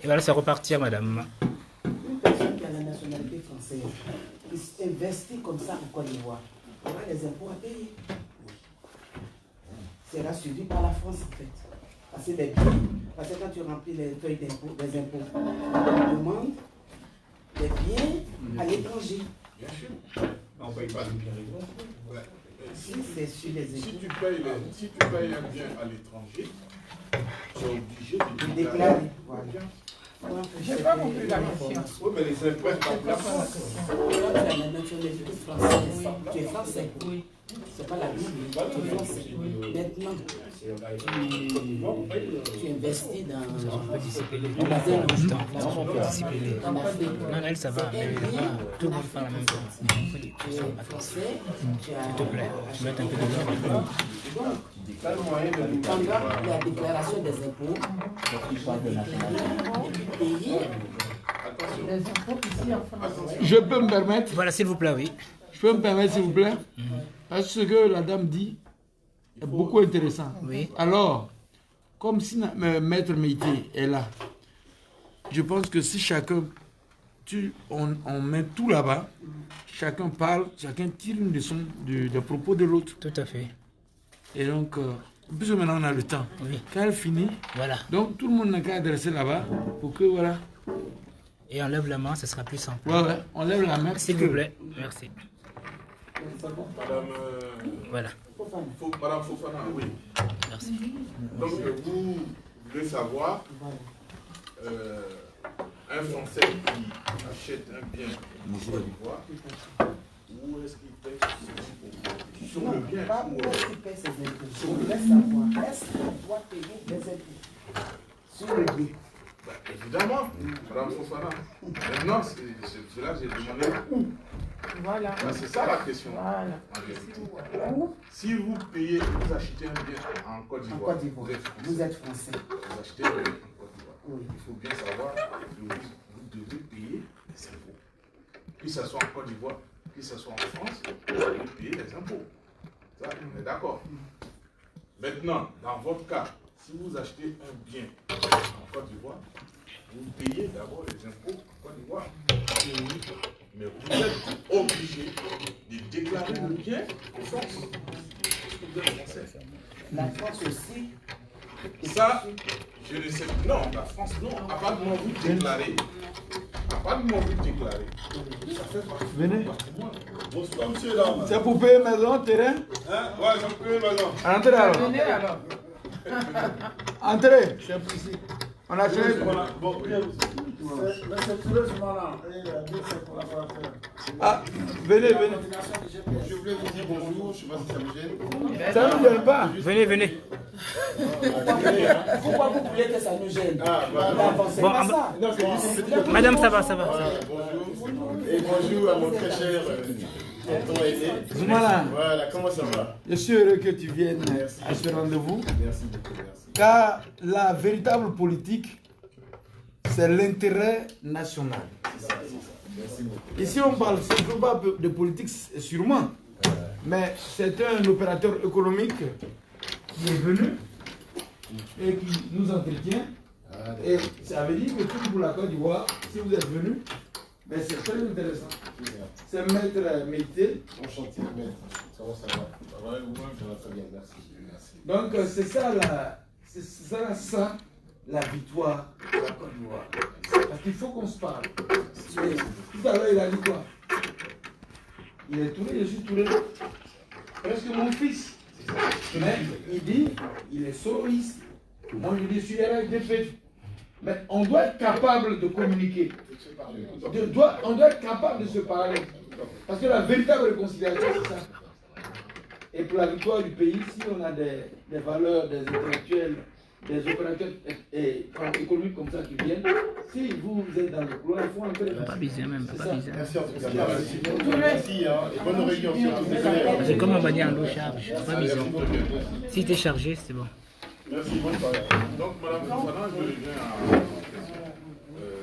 Et voilà, c'est repartir, madame. Une personne qui a la nationalité française, qui investit comme ça en Côte d'Ivoire, aura les impôts à payer. Sera suivi par la France en fait. Parce que quand tu remplis les feuilles d'impôts, les impôts, on demande des biens à l'étranger. Bien sûr. On ne paye pas les biens à l'étranger. Si c'est sur les impôts. Si tu payes un bien à l'étranger, tu es obligé de déclarer. Voilà. Je n'ai pas compris la question. Oui, mais les impôts, la France. Quand tu as la nationalité française, tu es français. Oui. C'est pas la Bible, tu es français. Maintenant, tu investis dans. On peut dissimuler. On va dire On peut dissimuler. Non, elle, ça va. Mais là-bas, tout le monde parle en même temps. Il faut des personnes à français. S'il te plaît, tu mets un peu de l'ordre. Pendant la déclaration des impôts, Je peux me permettre? Voilà, s'il vous plaît, oui. Je peux me permettre, s'il vous plaît? Parce que ce que la dame dit est beaucoup intéressant. Oui. Alors, comme si Maître Meïté est là, je pense que si chacun, on met tout là-bas, chacun parle, chacun tire une leçon des propos de l'autre. Tout à fait. Et donc, puisque maintenant on a le temps, oui. Quand elle finit, voilà. Donc tout le monde n'a qu'à adresser là-bas pour que, voilà. Et on lève la main, ce sera plus simple. Ouais, on lève la main. S'il vous plaît, merci. Madame, voilà. Madame Fofana, oui. Merci. Donc, vous voulez savoir, un Français qui achète un bien en Côte d'Ivoire, où est-ce qu'il paye ses impôts? Sur le bien. Pas où est-ce qu'il paye ses impôts. Je voulais savoir, est-ce qu'il doit payer des impôts sur le bien? Évidemment, Madame Fofana. Maintenant, c'est là que j'ai demandé où. Voilà. C'est ça la question. Voilà. Si vous payez, vous achetez un bien en Côte d'Ivoire, vous êtes français. Vous achetez un bien en Côte d'Ivoire. Oui. Il faut bien savoir que vous devez payer les impôts. Que ce soit en Côte d'Ivoire, que ce soit en France, vous devez payer les impôts. Ça, on est d'accord. Maintenant, dans votre cas, si vous achetez un bien en Côte d'Ivoire, vous payez d'abord les impôts en Côte d'Ivoire. Mais vous êtes obligé de déclarer le bien en France. Vous êtes français. La France aussi. Ça, je ne sais pas. Non, la France, non. À part de vous déclarer. À part de vous déclarer. Ça fait partie. Venez. Bonsoir, monsieur, là. C'est pour payer maison, terrain? Hein? Ouais, c'est pour payer maison. Entrez alors. Venez alors. Entrez. C'est pour ici. On a fait. Bon, ah, venez, venez. je voulais vous dire bonjour, je ne sais pas si ça me gêne. Ça ne me gêne pas. Venez, venez. Pourquoi vous voulez que ça nous gêne? Ah, bah, C'est pas ça. non, c'est juste une petite Madame, ça va, ça va. bonjour. Et bonjour à mon très cher tonton aîné. Zoumana, Voilà, comment ça va? je suis heureux que tu viennes à ce rendez-vous. Merci beaucoup, merci. Car la véritable politique, c'est l'intérêt national. Merci beaucoup. Ici, on parle pas de politique, sûrement, mais c'est un opérateur économique qui est venu et qui nous entretient. Et ça veut dire que tout pour la Côte d'Ivoire, si vous êtes venu, mais c'est très intéressant. C'est Maître Meïté. Enchanté, maître. Ça va, ça va. Ça va, vous-même, ça va très bien, merci. Donc, c'est ça la victoire de la Côte d'Ivoire. Parce qu'il faut qu'on se parle. Tout à l'heure, il a dit quoi? Il est touré, je suis touré. Presque mon fils. Mais il dit, il est soloiste. Moi, je dis, je suis RHDP. Mais on doit être capable de communiquer. On doit être capable de se parler. Parce que la véritable réconciliation, c'est ça. Et pour la victoire du pays, si on a des valeurs, des intellectuels, des opérateurs économiques comme ça qui viennent, si vous êtes dans le couloir, il faut un peu de... Pas bizarre même, pas bizarre. Merci en tout cas. Merci, hein. Et bonne réunion. C'est comme un bannière en l'eau charge, pas bizarre. Si t'es chargé, c'est bon. Merci, bonne soirée. Donc, madame Fofana, je reviens à...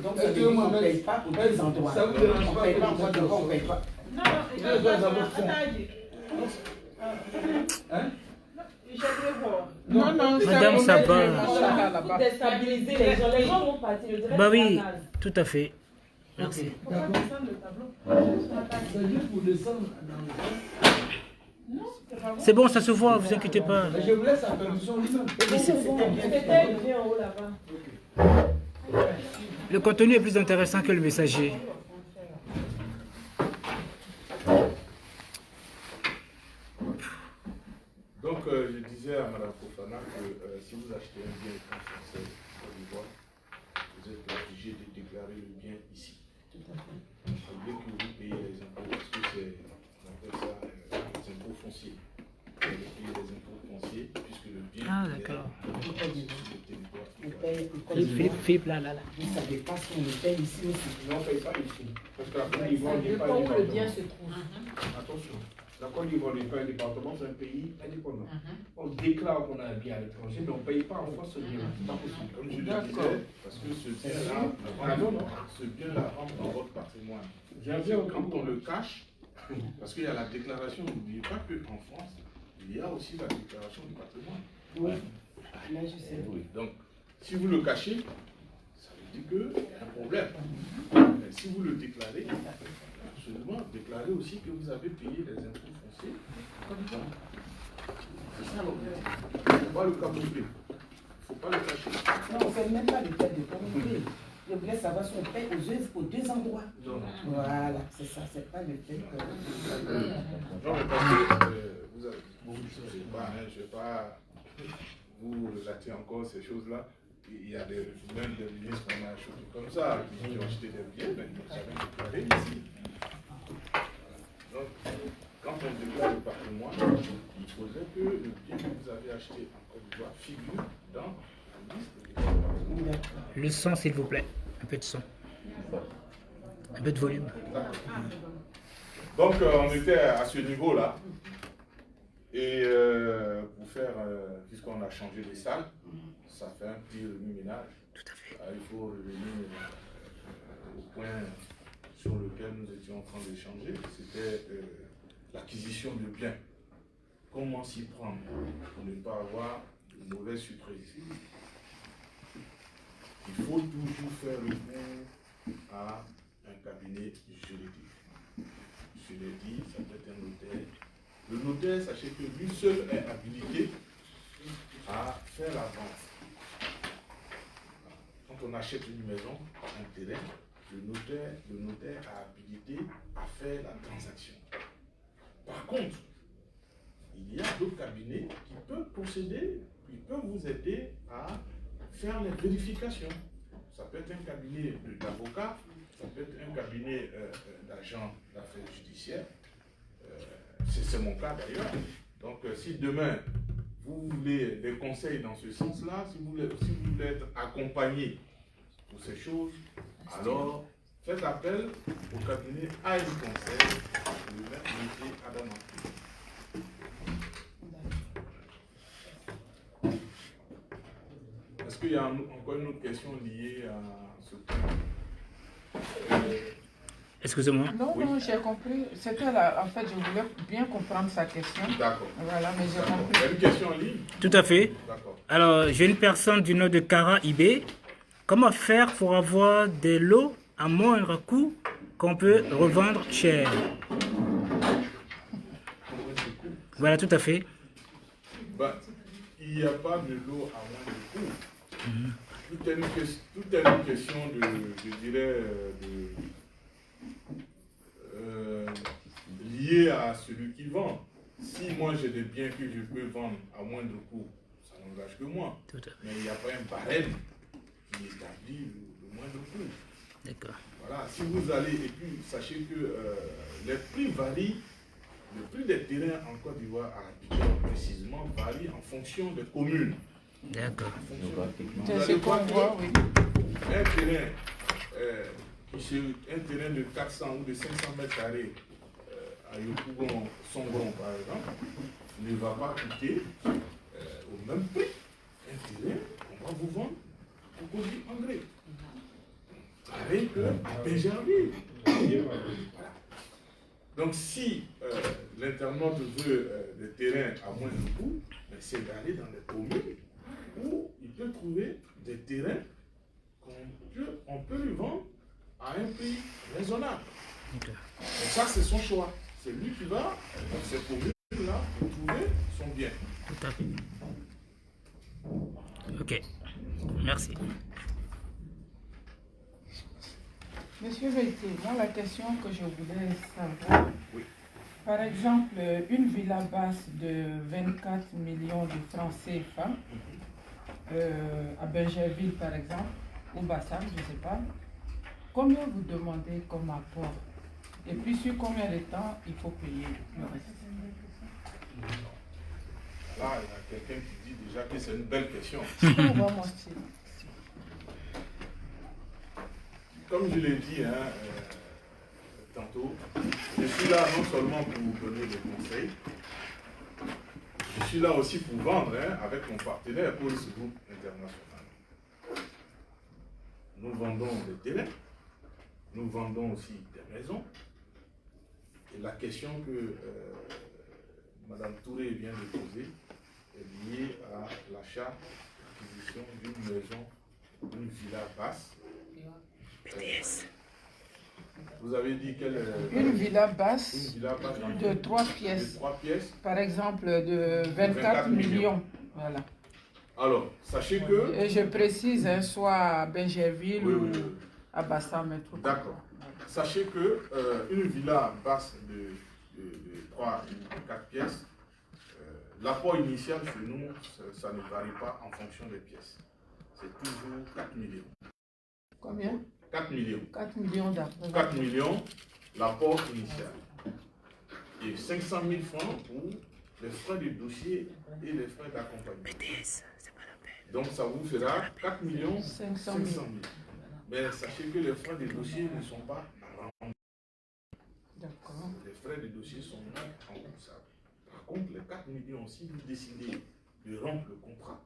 Donc, c'est que moi, on ne paye pas pour des endroits. Ça vous dérange On pas? ne paye pas en Côte d'Ivoire, on ne paye pas. Non, il va dans votre fond. Hein? Non, Non, non, Madame, ça va. là-bas. Déstabiliser les gens vont partir. Je dirais Bah que c'est oui, la base. tout à fait. Merci. Ok, d'accord. C'est juste pour descendre dans le C'est bon, ça se voit, vous inquiétez pas. Mais je vous laisse la permission lui-même. C'était le bien en haut là-bas. Le contenu est plus intéressant que le messager. Donc, je disais à Mme Fofana que si vous achetez un bien en français en Côte d'Ivoire, vous êtes obligé de déclarer le bien ici. Au lieu que vous payez les impôts, parce que c'est, on appelle ça les impôts fonciers. Vous allez payer les impôts fonciers, puisque le bien Ah, est d'accord. sur le territoire. On paye en Côte d'Ivoire. Philippe, là. Oui, ça dépasse, on le paye ici aussi. Non, on ne paye pas ici. Parce que la Côte d'Ivoire Ça n'est pas dépend où le indépendante. bien se trouve. Attention, la Côte d'Ivoire n'est pas un département, c'est un pays indépendant. On déclare qu'on a un bien à l'étranger, mais on ne paye pas en France ce bien-là. C'est pas possible. Comme je le disais, parce que ce bien-là, ce bien-là rentre dans votre patrimoine. Quand on le cache, parce qu'il y a la déclaration, n'oubliez pas qu'en France, il y a aussi la déclaration du patrimoine. Oui, là je sais. Oui. Donc, si vous le cachez, ça veut dire qu'il y a un problème. Mais si vous le déclarez, absolument, déclarez aussi que vous avez payé les impôts fonciers. C'est ça le problème. Il ne faut pas le camoufler. Il ne faut pas le cacher. Non, on ne fait même pas le fait de communiquer. Je voulais savoir si on paye aux deux endroits. Non, non. Voilà, c'est ça, c'est pas le fait que. Non, mais parce que vous avez. Je ne vais pas vous relater encore ces choses-là. Il y a même des ministres qui ont acheté comme ça, qui ont acheté des biens, mais ils n'ont jamais déclaré ici. Donc, quand on déclare le patrimoine, il faudrait que le bien que vous avez acheté en Côte d'Ivoire figure dans la liste des patrimoines. Le son, s'il vous plaît. Un peu de son. Un peu de volume. Donc, on était à ce niveau-là. Et pour faire, puisqu'on a changé les salles, ça fait un petit remue-ménage. Tout à fait. Il faut revenir au point sur lequel nous étions en train d'échanger. C'était l'acquisition de biens. Comment s'y prendre pour ne pas avoir de mauvaises surprises. Il faut toujours faire recours à un cabinet juridique. Je l'ai dit, ça peut être un notaire. Le notaire, sachez que lui seul est habilité à faire la vente. Quand on achète une maison, un terrain, le notaire a habilité à faire la transaction. Par contre, il y a d'autres cabinets qui peuvent procéder, qui peuvent vous aider à faire les vérifications. Ça peut être un cabinet d'avocat, ça peut être un cabinet d'agent d'affaires judiciaires. C'est mon cas d'ailleurs. Donc si demain vous voulez des conseils dans ce sens-là, si vous voulez être accompagné pour ces choses, alors faites appel au cabinet AI Conseil, le maître M. Adam Martin. Est-ce qu'il y a encore une autre question liée à ce point? Excusez-moi. Non, non, j'ai compris. C'était là, en fait, je voulais bien comprendre sa question. D'accord. Voilà, mais j'ai Il y a compris. une question en ligne? Tout à fait. D'accord. Alors, j'ai une personne du nom de Cara Ibé. Comment faire pour avoir des lots à moindre coût qu'on peut revendre cher? Voilà, tout à fait. Ben, il n'y a pas de lot à moins de coût. Tout est une question je dirais, liée à celui qui vend. Si moi j'ai des biens que je peux vendre à moindre coût, ça n'engage que moi. Tout à fait. Mais il n'y a pas un barème qui établit le moindre coût. D'accord. Voilà, si vous allez, et puis sachez que les prix varient, le prix des terrains en Côte d'Ivoire, à Abidjan précisément, varie en fonction des communes. D'accord. Vous allez C'est voir qu'on voit, oui. un terrain, un terrain de 400 ou de 500 mètres carrés à Yopougon, Songron par exemple, ne va pas coûter au même prix un terrain qu'on va vous vendre au Côte Engrais. Pareil qu'à Pégerville. Voilà. Donc si l'internaute veut des terrains à moindre coût, c'est d'aller dans les communes où il peut trouver des terrains qu'on peut lui vendre à un prix raisonnable. Ok. Et ça, c'est son choix. C'est lui qui va dans ces communes-là pour trouver son bien. Tout à fait. Ok. Merci. Monsieur Veitier, moi la question que je voulais savoir, Oui. par exemple, une villa basse de 24 millions de francs CFA, à Bergerville par exemple, ou Bassam, je ne sais pas, combien vous demandez comme apport? Et puis sur combien de temps il faut payer le reste? Là, il y a quelqu'un qui dit déjà que c'est une belle question. On va mentir. Comme je l'ai dit tantôt, je suis là non seulement pour vous donner des conseils, je suis là aussi pour vendre avec mon partenaire pour ce groupe international. Nous vendons des terrains, nous vendons aussi des maisons. Et la question que Mme Touré vient de poser est liée à l'achat, l'acquisition d'une maison, d'une villa basse. Vous avez dit quelle Une villa basse de 3 de pièces, 3 pièces. par exemple de 24 millions. Voilà. Alors, sachez que... Et je précise, hein, soit à Bergerville Oui, ou oui, oui. à Bassam, un truc. D'accord. Sachez que une villa basse de 3 ou 4 pièces, l'apport initial chez nous, ça ne varie pas en fonction des pièces. C'est toujours 4 millions. Combien? 4 millions. 4 millions d'apport. 4 millions, l'apport initial. Et 500 000 francs pour les frais de dossier et les frais d'accompagnement. Donc ça vous fera 4 millions 500 000. Mais sachez que les frais de dossier ne sont pas remboursés. D'accord. Les frais de dossier sont non remboursables. Par contre, les 4 millions, si vous décidez de rompre le contrat,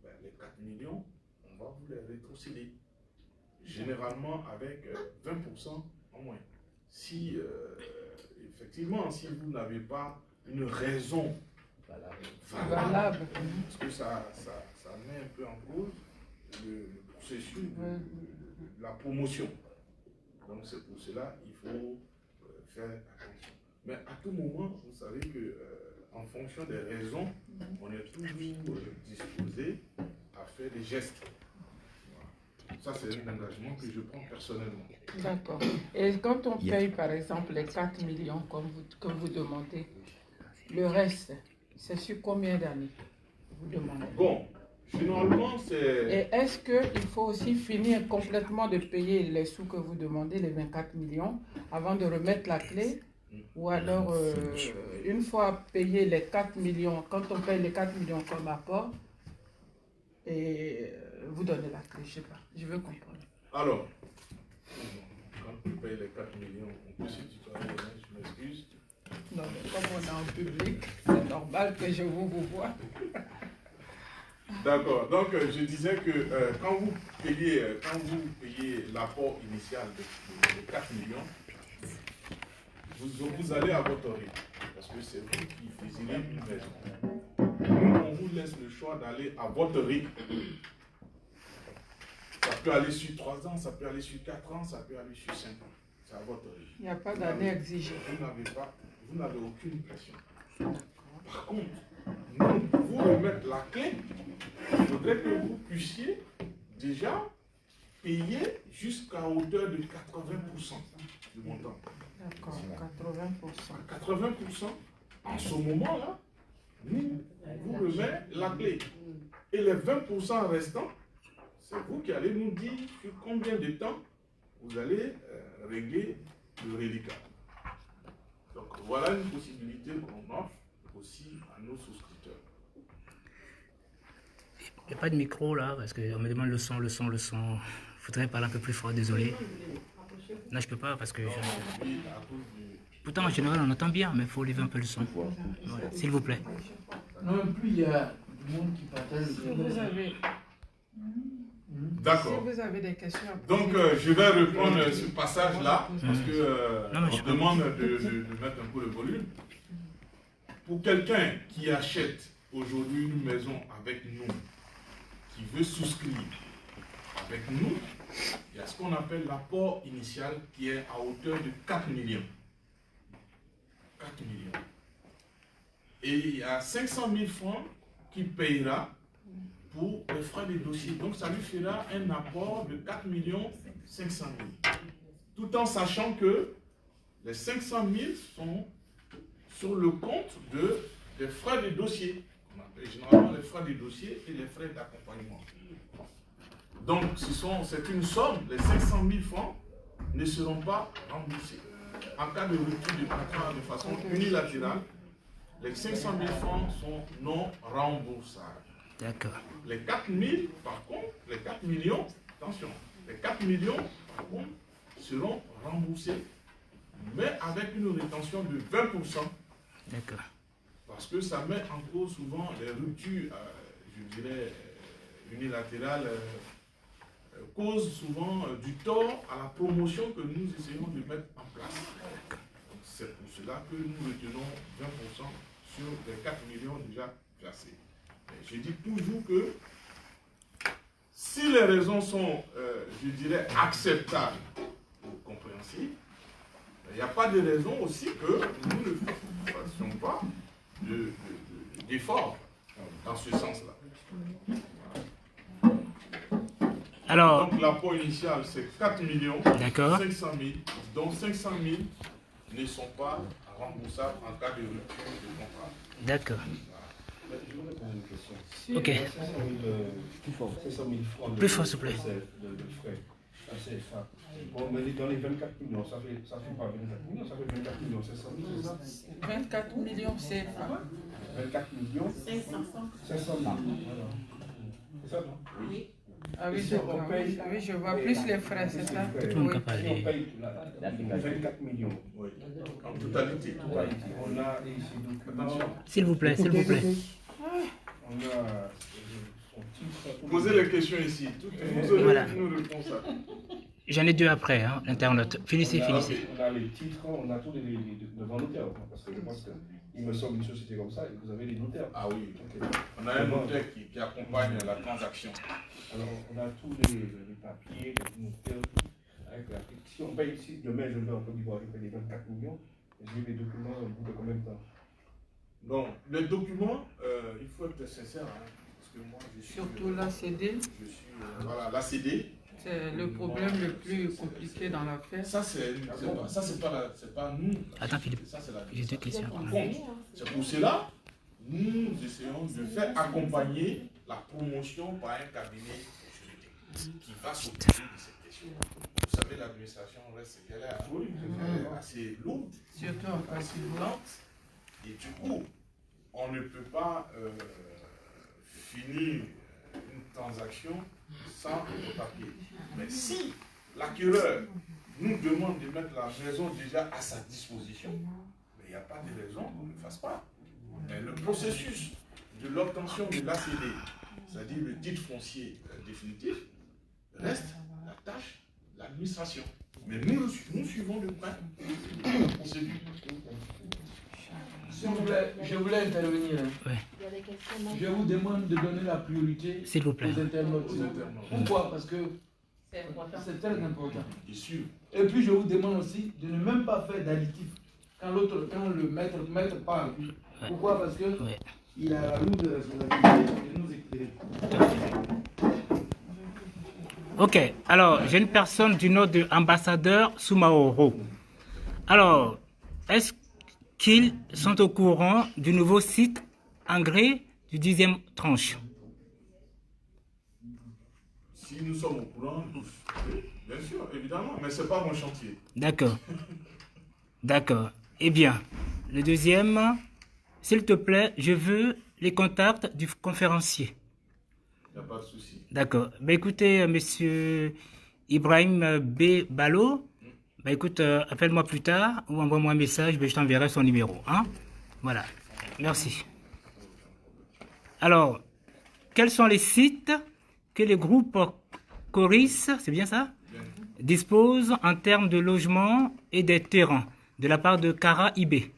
ben, les 4 millions, on va vous les rétrocéder. Généralement avec 20% en moins. Si, effectivement, si vous n'avez pas une raison valable, parce que ça met un peu en cause le processus de la promotion. Donc c'est pour cela qu'il faut faire attention. Mais à tout moment, vous savez que en fonction des raisons, on est toujours disposé à faire des gestes. Ça, c'est un engagement que je prends personnellement. D'accord. Et quand on paye, par exemple, les 4 millions comme vous demandez, le reste, c'est sur combien d'années vous demandez? Bon, généralement, c'est... Et est-ce qu'il faut aussi finir complètement de payer les sous que vous demandez, les 24 millions, avant de remettre la clé? Ou alors, une fois payé les 4 millions, quand on paye les 4 millions comme apport, et vous donnez la clé, je ne sais pas, je veux comprendre. Alors, quand on paye les 4 millions, on peut se tutoyer, je m'excuse. Non, mais comme on est en public, c'est normal que je vous vois. D'accord, donc je disais que quand vous payez l'apport initial de 4 millions, vous allez à votre rythme, parce que c'est vous qui désirez une maison. Nous, on vous laisse le choix d'aller à votre rythme. Ça peut aller sur 3 ans, ça peut aller sur 4 ans, ça peut aller sur 5 ans. C'est à votre rythme. Il n'y a pas d'année exigée. Vous n'avez aucune pression. Par contre, nous, pour vous remettre la clé, il faudrait que vous puissiez déjà payer jusqu'à hauteur de 80% du montant. D'accord, 80%. À 80%, en ce moment-là, nous, on vous remet la clé. Et les 20% restants, c'est vous qui allez nous dire sur combien de temps vous allez régler le reliquat. Donc voilà une possibilité qu'on offre aussi à nos souscripteurs. Il n'y a pas de micro là, parce qu'on me demande le son. Il faudrait parler un peu plus fort, désolé. Non, je peux pas parce que... Pourtant, en général, on entend bien, mais il faut lever un peu le son. Voilà, s'il vous plaît. Non, plus il y a du monde qui partage. Si vous avez... Si D'accord. vous avez des questions à poser, Donc, je vais reprendre ce passage-là, parce que Non, mais je on demande de mettre un peu le volume. Pour quelqu'un qui achète aujourd'hui une maison avec nous, qui veut souscrire avec nous, il y a ce qu'on appelle l'apport initial qui est à hauteur de 4 millions. 4 millions. Et il y a 500 000 francs qu'il payera pour les frais de dossier. Donc ça lui fera un apport de 4 500 000. Tout en sachant que les 500 000 sont sur le compte des frais de dossier. On appelle généralement les frais de dossier et les frais d'accompagnement. Donc c'est une somme, les 500 000 francs ne seront pas remboursés. En cas de rupture du contrat de façon unilatérale, les 500 000 francs sont non remboursables. D'accord. Les 4 000, par contre, les 4 millions, attention, les 4 millions, par contre, seront remboursés, mais avec une rétention de 20%. D'accord. Parce que ça met en cause souvent les ruptures, je dirais, unilatérales, cause souvent du tort à la promotion que nous essayons de mettre en place. C'est pour cela que nous retenons 20% sur les 4 millions déjà versés. Je dis toujours que si les raisons sont, je dirais, acceptables ou compréhensibles, il n'y a pas de raison aussi que nous ne fassions pas d'efforts dans ce sens-là. Alors, Donc l'apport initial, c'est 4 millions d'accord. 500 000, dont 500 000 ne sont pas remboursables en cas de rupture de contrat. D'accord. Je voudrais poser une question. Ok. 500 000 francs Plus fort, s'il vous plaît. de frais. Ça, c'est ça. Bon, mais dans les 24 millions, ça fait pas 24 millions, ça fait 24 millions 500 000, c'est ça? 24 millions CFA. 24 millions 500 000. Voilà. C'est ça, non? Oui. Ah oui, Si je on vois. paye- Oui, je vois. Plus les frais, c'est ça? Tout le monde Oui. peut parler. Si on paye 24 millions, Oui. En totalité. on a ici document, S'il vous plaît, s'il vous plaît. on a son titre. Posez les questions ici. Vous aurez Voilà. une réponse à. J'en ai deux après, hein, l'internaute. Finissez, finissez. On a les titres, on a tous les devant notaire. Parce que je pense qu'il me semble une société comme ça et vous avez les notaires. Ah oui, on a un notaire qui accompagne la transaction. Alors, on a tous les papiers, les notaires, avec la si on paye ici, demain je vais en Côte d'Ivoire, je paye les 24 millions, j'ai les documents au bout de combien de temps? Non, les documents, il faut être sincère, hein, parce que moi je suis. Surtout la CD, Je suis, voilà, la CD. c'est le problème le plus compliqué dans l'affaire. Ça, c'est pas nous. Attends, Philippe. Ça, c'est la J'ai deux questions. Par contre, c'est pour cela, nous essayons de faire accompagner la promotion par un cabinet juridique qui va s'occuper de cette question. Vous savez, l'administration reste elle est assez lourde, Surtout en assez Côte lente, et du coup, on ne peut pas finir une transaction sans le papier. Mais si l'acquéreur nous demande de mettre la maison déjà à sa disposition, mais il n'y a pas de raison qu'on ne le fasse pas. Mais le processus de l'obtention de l'ACD, c'est-à-dire le titre foncier définitif, reste la tâche de l'administration. Mais nous suivons de près la procédure. S'il vous plaît, je voulais intervenir. Ouais. Il y a des questions. Je vous demande de donner la priorité S'il vous plaît. aux internautes. Aux internautes. Pourquoi? Parce que C'est important. c'est très important. Et sûr. Et puis je vous demande aussi de ne même pas faire d'additif quand le maître parle. Pourquoi? Parce que Ouais. il a la lourde responsabilité de nous éclairer. Ok, alors j'ai une personne du nom de ambassadeur Soumaoro. Alors, est-ce qu'ils sont au courant du nouveau site engrais du 10e tranche? Si nous sommes au courant, oui, bien sûr, évidemment, mais ce n'est pas mon chantier. D'accord. D'accord. Eh bien, le deuxième, s'il te plaît, je veux les contacts du conférencier. Il n'y a pas de souci. D'accord. Ben écoutez, monsieur Ibrahim B. Balo, ben écoute, appelle-moi plus tard ou envoie-moi un message, ben je t'enverrai son numéro. Hein? Voilà. Merci. Alors, quels sont les sites que les groupes Coris, c'est bien ça? Dispose en termes de logements et des terrains de la part de Cara IB.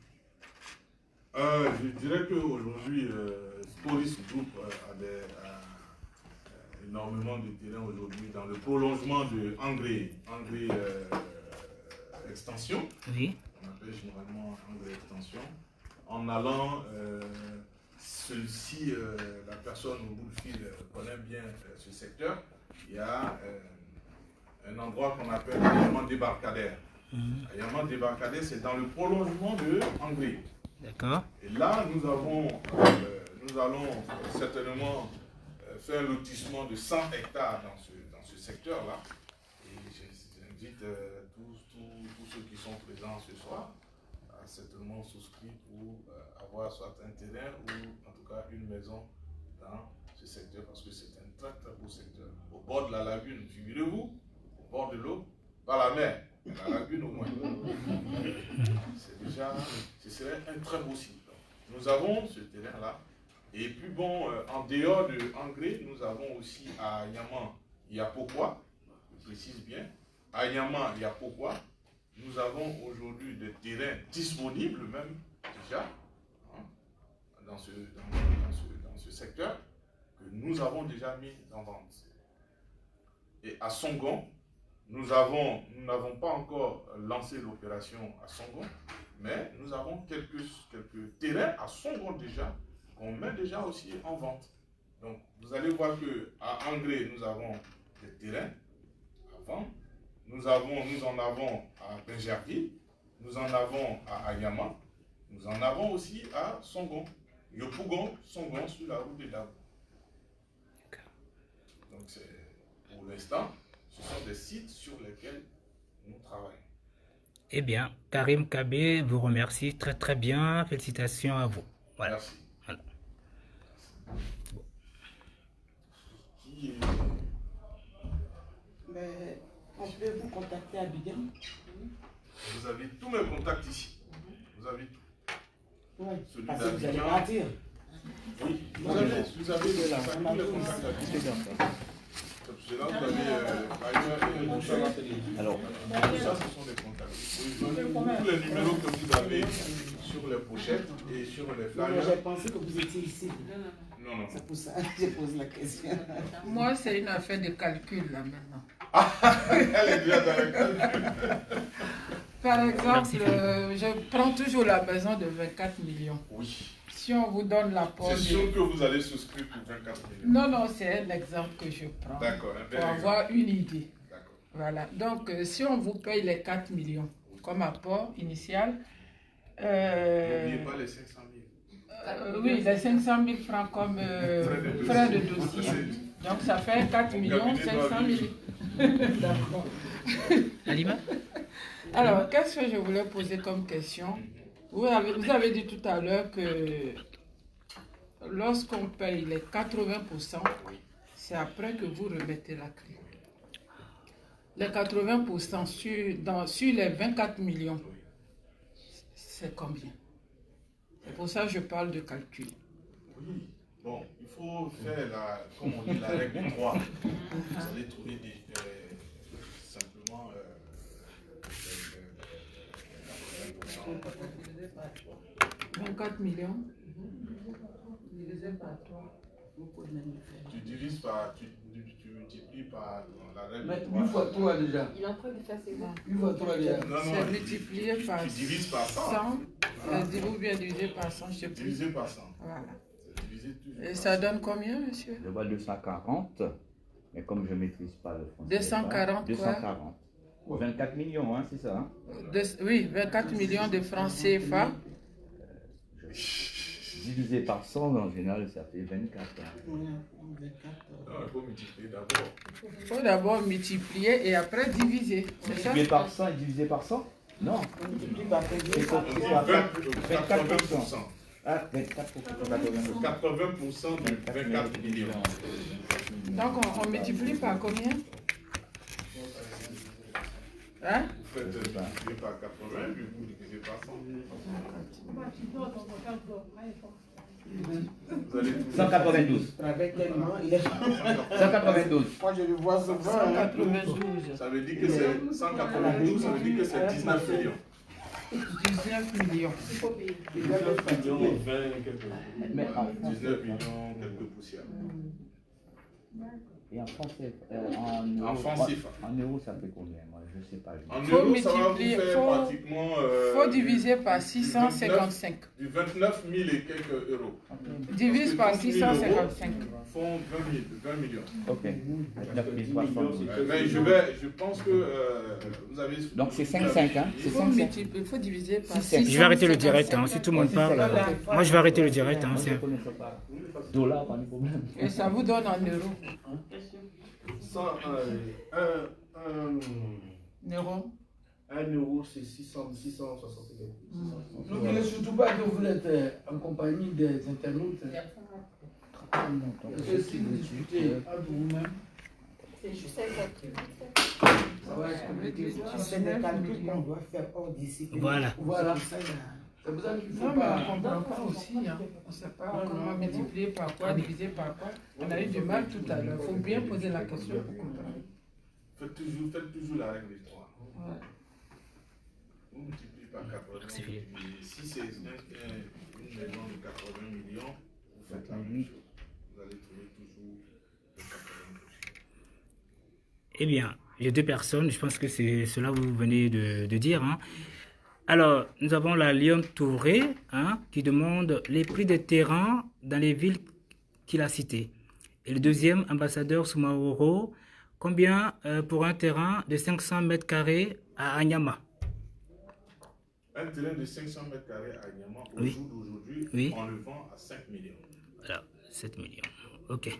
Je dirais qu'aujourd'hui, Sporis Group a énormément de terrain aujourd'hui dans le prolongement de Angré Extension. Oui. On appelle généralement Angré Extension. En allant, si la personne au bout du fil connaît bien ce secteur, il y a un endroit qu'on appelle Ayamant Débarcadère. Ayamant Débarcadère, c'est dans le prolongement de Angré. D'accord. Et là, nous allons certainement faire un lotissement de 100 hectares dans ce secteur-là. Et j'invite tous ceux qui sont présents ce soir à certainement souscrire pour avoir soit un terrain ou en tout cas une maison dans ce secteur parce que c'est un très très beau secteur. Au bord de la lagune, figurez-vous, au bord de l'eau, pas la mer, mais la lagune au moins. Ce serait un très beau site. Nous avons ce terrain-là. Et puis bon, en dehors de Angré, nous avons aussi à Yaman, Yapokwa, je précise bien, à Yaman, Yapokwa, nous avons aujourd'hui des terrains disponibles même déjà hein, dans ce secteur que nous avons déjà mis en vente. Et à Songon, nous n'avons pas encore lancé l'opération à Songon, mais nous avons quelques terrains à Songon déjà, qu'on met déjà aussi en vente. Donc, vous allez voir qu'à Angré, nous avons des terrains à vendre. Nous en avons à Benjerville, nous en avons à Ayama, nous en avons aussi à Songon. Yopougon, Songon, sur la route de Dabo. Donc, pour l'instant, ce sont des sites sur lesquels nous travaillons. Eh bien, Karim Kabé vous remercie très très bien. Félicitations à vous. Voilà. Merci. Voilà. Qui est... Mais on peut vous contacter à Abidjan. Vous avez tous mes contacts ici. Vous avez tout. Oui, Celui parce que vous allez d'Abidjan. partir. Oui, vous avez tous les contacts à Abidjan. C'est là que vous avez Alors, tout ça, ce sont des contacts. Tous les numéros que vous avez sur les pochettes et sur les Non, flyers. j'ai pensé que vous étiez ici. Non, non. C'est pour ça que je pose la question. Moi, c'est une affaire de calcul là maintenant. Elle est déjà dans le calcul. Par exemple, Merci, je prends toujours la maison de 24 millions. Oui. Si on vous donne l'apport... C'est sûr que vous allez souscrire pour 24 millions. Non, non, c'est un exemple que je prends. D'accord. Un bel Pour exemple. avoir une idée. D'accord. Voilà. Donc, si on vous paye les 4 millions comme apport initial... N'oubliez pas les 500 000. oui, les 500 000 francs comme frais de dossier. Donc, ça fait 4 millions 500 000. D'accord. Alima? Alors, qu'est-ce que je voulais poser comme question? Vous avez dit tout à l'heure que lorsqu'on paye les 80%, c'est après que vous remettez la clé. Les 80% sur les 24 millions, c'est combien? C'est pour ça que je parle de calcul. Oui. Bon, il faut faire comme on dit, la règle du 3. Vous allez trouver simplement 24 millions divisé par 3. tu divises par, tu multiplies par la règle Mais du 3. 8 fois 3 déjà. Il est en train de faire ses mains. 8 fois 3 déjà. Non, non, C'est multiplié par tu divises par 100. 100. Ou bien divisé par 100, je ne sais plus. Divisé par 100. Voilà. C'est divisé toujours Et par ça 100. donne combien, monsieur? je vois 240, mais comme je ne maîtrise pas le français. 240 quoi? 240. 24 millions, hein, c'est ça. Hein? Oui, 24 millions de francs CFA. Divisé par 100, en général, ça fait 24. Hein. Non, il faut multiplier d'abord. Il faut d'abord multiplier et après diviser. C'est ça? Multiplié par 100 et divisé par 100? Non. On multiplie par C'est combien? compris à 24%. 80%. Ah, 24%. 80% de 24 millions. Donc on multiplie par combien? Hein? Vous faites multiplier par 80, puis vous divisez par 100. Vous allez trouver 192. Avec tellement, il est... 192. Moi, je le vois souvent. hein. 192. Ça veut dire que c'est 192, ça veut dire que c'est 19 millions. 19 millions. Il faut payer. 19 millions, 20 quelques Mais en 19 millions, quelques poussières. Et en français, En francs CFA. en euros, ça fait combien? Moi, je sais pas. En Faut euros, ça va vous multiplier, faire faut- pratiquement. Faut diviser par 655. Du 29 000 et quelques euros. Divise par 655. Font 20 millions. Ok. 29 060. Mais je pense que vous avez. Donc c'est 5,5, hein? C'est 5,5. Il faut diviser par 6,5. 655. Je vais arrêter le direct, hein, si tout le monde parle. Moi, je vais arrêter le direct. Hein, Moi, je ne c'est- connaissais pas. Dollar, pas de problème. Et ça vous donne en euros. 1 euro, c'est 660 euros. N'oubliez surtout pas que vous êtes en compagnie des internautes. Parce que si vous discutez entre vous-même, C'est juste un calcul. ça va être compliqué. C'est des calculs qu'on doit faire hors discipline. Voilà. Voilà. C'est pour ça, C'est pour ça qu'il ne faut Non, mais pas. on comprend pas aussi. Hein. On ne sait pas comment multiplier par quoi, diviser par quoi. On a eu du mal tout à l'heure. Il faut bien poser la question pour comprendre. Faites toujours la règle des 3. Ouais. Vous multipliez par 80. C'est fini. Si c'est une maison de 80 millions, vous faites la même chose. Vous allez trouver toujours le 80%. Eh bien, j'ai deux personnes, je pense que c'est cela que vous venez de dire. Hein. Alors, nous avons la Lyon Touré hein, qui demande les prix des terrains dans les villes qu'il a citées. Et le deuxième, ambassadeur Soumaoro, combien pour un terrain de 500 mètres carrés à Anyama? Un terrain de 500 mètres carrés à Niamey, au Oui. jour d'aujourd'hui, Oui. on le vend à 5 millions. Voilà, 7 millions. OK.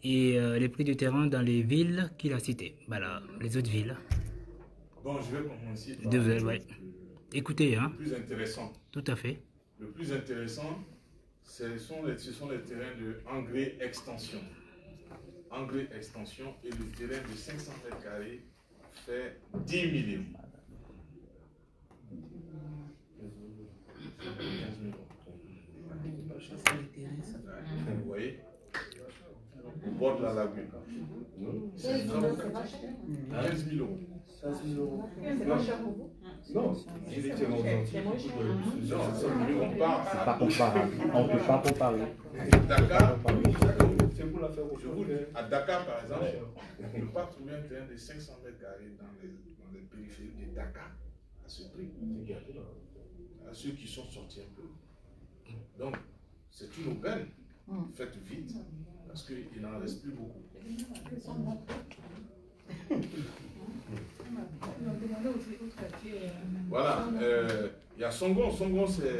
Et les prix du terrain dans les villes qu'il a citées. Voilà, les autres villes. Bon, je vais commencer par Deux villes, ouais. Écoutez, hein, le plus intéressant. tout à fait. Le plus intéressant, ce sont les terrains de engrais extension. Engrais extension et le terrain de 500 mètres carrés fait 10 millions. 15 millions. Vous voyez? Au bord de la lagune. C'est 15 millions. 15 000 euros. C'est pas cher pour vous? Non, C'est moins cher. Non, on part C'est pas comparable. On ne peut pas comparer. Dakar. c'est pour la faire au Je vous dis, à Dakar par exemple, on ne peut pas trouver un terrain de 500 mètres carrés dans les périphéries de Dakar à ce prix. À ceux qui sont sortis un peu. Donc, c'est une aubaine. Faites vite, parce qu'il n'en reste plus beaucoup. Voilà, il y a Songon. Songon, c'est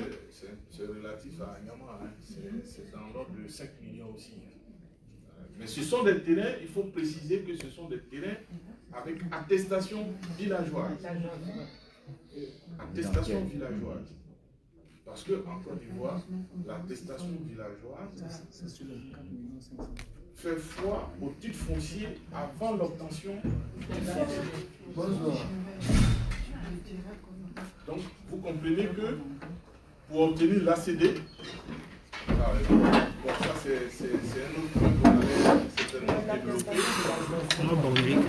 relatif à Anyama. Hein. C'est dans l'ordre de 5 millions aussi. Mais ce sont des terrains, il faut préciser que ce sont des terrains avec attestation villageoise. Attestation villageoise. Parce qu'en Côte d'Ivoire, l'attestation villageoise fait foi au titre foncier avant l'obtention du foncier. Bonsoir. Donc, vous comprenez que pour obtenir l'ACD, par exemple, bon, ça c'est un autre point qu'on allait certainement développer. Moi, Bordeaux.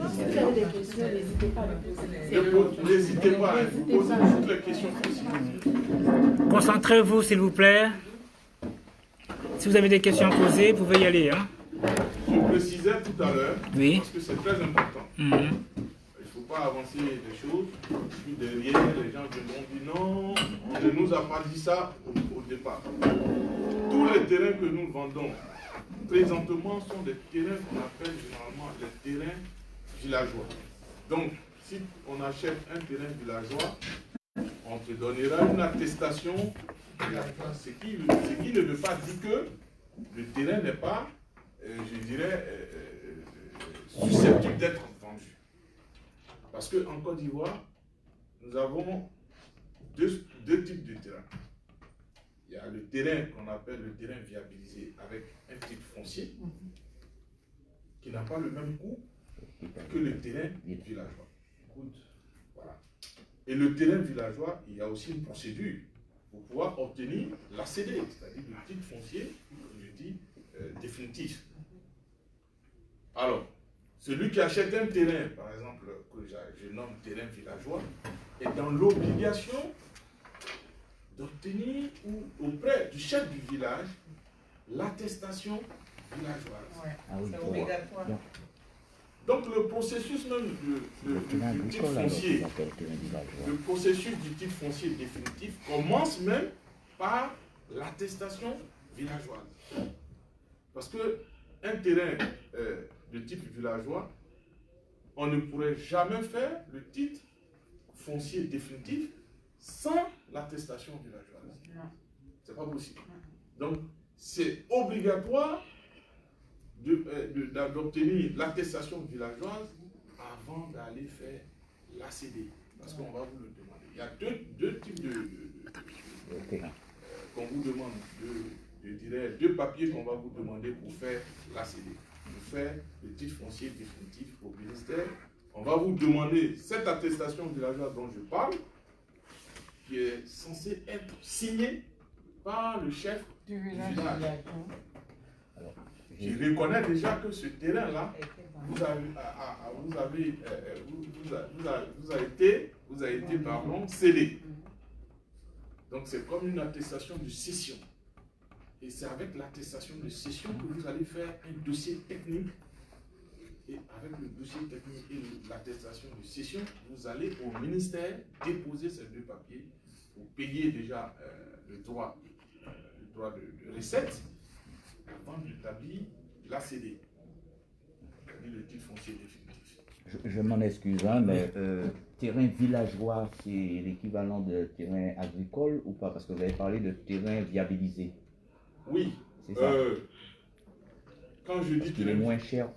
Si vous avez des questions, n'hésitez pas à les poser. N'hésitez pas à vous poser toutes les questions possibles. Concentrez-vous, s'il vous plaît. Si vous avez des questions à poser, vous pouvez y aller. Hein. Je précisais tout à l'heure, Oui. parce que c'est très important. Mhm. Il ne faut pas avancer des choses. Puis derrière, les gens vont dire non, on ne nous a pas dit ça au départ. Tous les terrains que nous vendons présentement sont des terrains qu'on appelle généralement les terrains villageois. Donc, si on achète un terrain villageois, on te donnera une attestation villageoise. Ce qui ne veut pas dire que le terrain n'est pas, je dirais, susceptible d'être vendu. Parce qu'en Côte d'Ivoire, nous avons deux types de terrains. Il y a le terrain qu'on appelle le terrain viabilisé avec un titre foncier qui n'a pas le même coût que le terrain villageois. Voilà. Et le terrain villageois, il y a aussi une procédure pour pouvoir obtenir l'ACD, c'est-à-dire le titre foncier, comme je dis, définitif. Alors, celui qui achète un terrain, par exemple, que je nomme terrain villageois, est dans l'obligation d'obtenir auprès du chef du village l'attestation villageoise. Ouais, Ah oui, c'est je vois. obligatoire. Bien. Donc le processus même Le terrain du titre agricole, alors, foncier, qu'on appelle terrain villageois. le processus du titre foncier définitif commence même par l'attestation villageoise. Parce que un terrain de type villageois, on ne pourrait jamais faire le titre foncier définitif sans l'attestation villageoise. Non. C'est pas possible. Donc, c'est obligatoire d'obtenir l'attestation villageoise avant d'aller faire l'ACD. Parce qu'on va vous le demander. Il y a deux types qu'on vous demande, je dirais, deux papiers qu'on va vous demander pour faire l'ACD. Pour faire le titre foncier définitif au ministère, on va vous demander cette attestation villageoise dont je parle, qui est censée être signée par le chef Du du village. village. Alors, Qui reconnaît déjà que ce terrain-là vous a été pardon, scellé. Donc c'est comme une attestation de cession. Et c'est avec l'attestation de cession que vous allez faire un dossier technique. Et avec le dossier technique et l'attestation de cession, vous allez au ministère déposer ces deux papiers pour payer déjà le droit de recette avant d'établir l'ACD, c'est-à-dire le titre foncier définitif. je m'en excuse, hein, mais terrain villageois, c'est l'équivalent de terrain agricole ou pas? Parce que vous avez parlé de terrain viabilisé. Oui, C'est ça. quand je dis Parce qu'il est moins cher.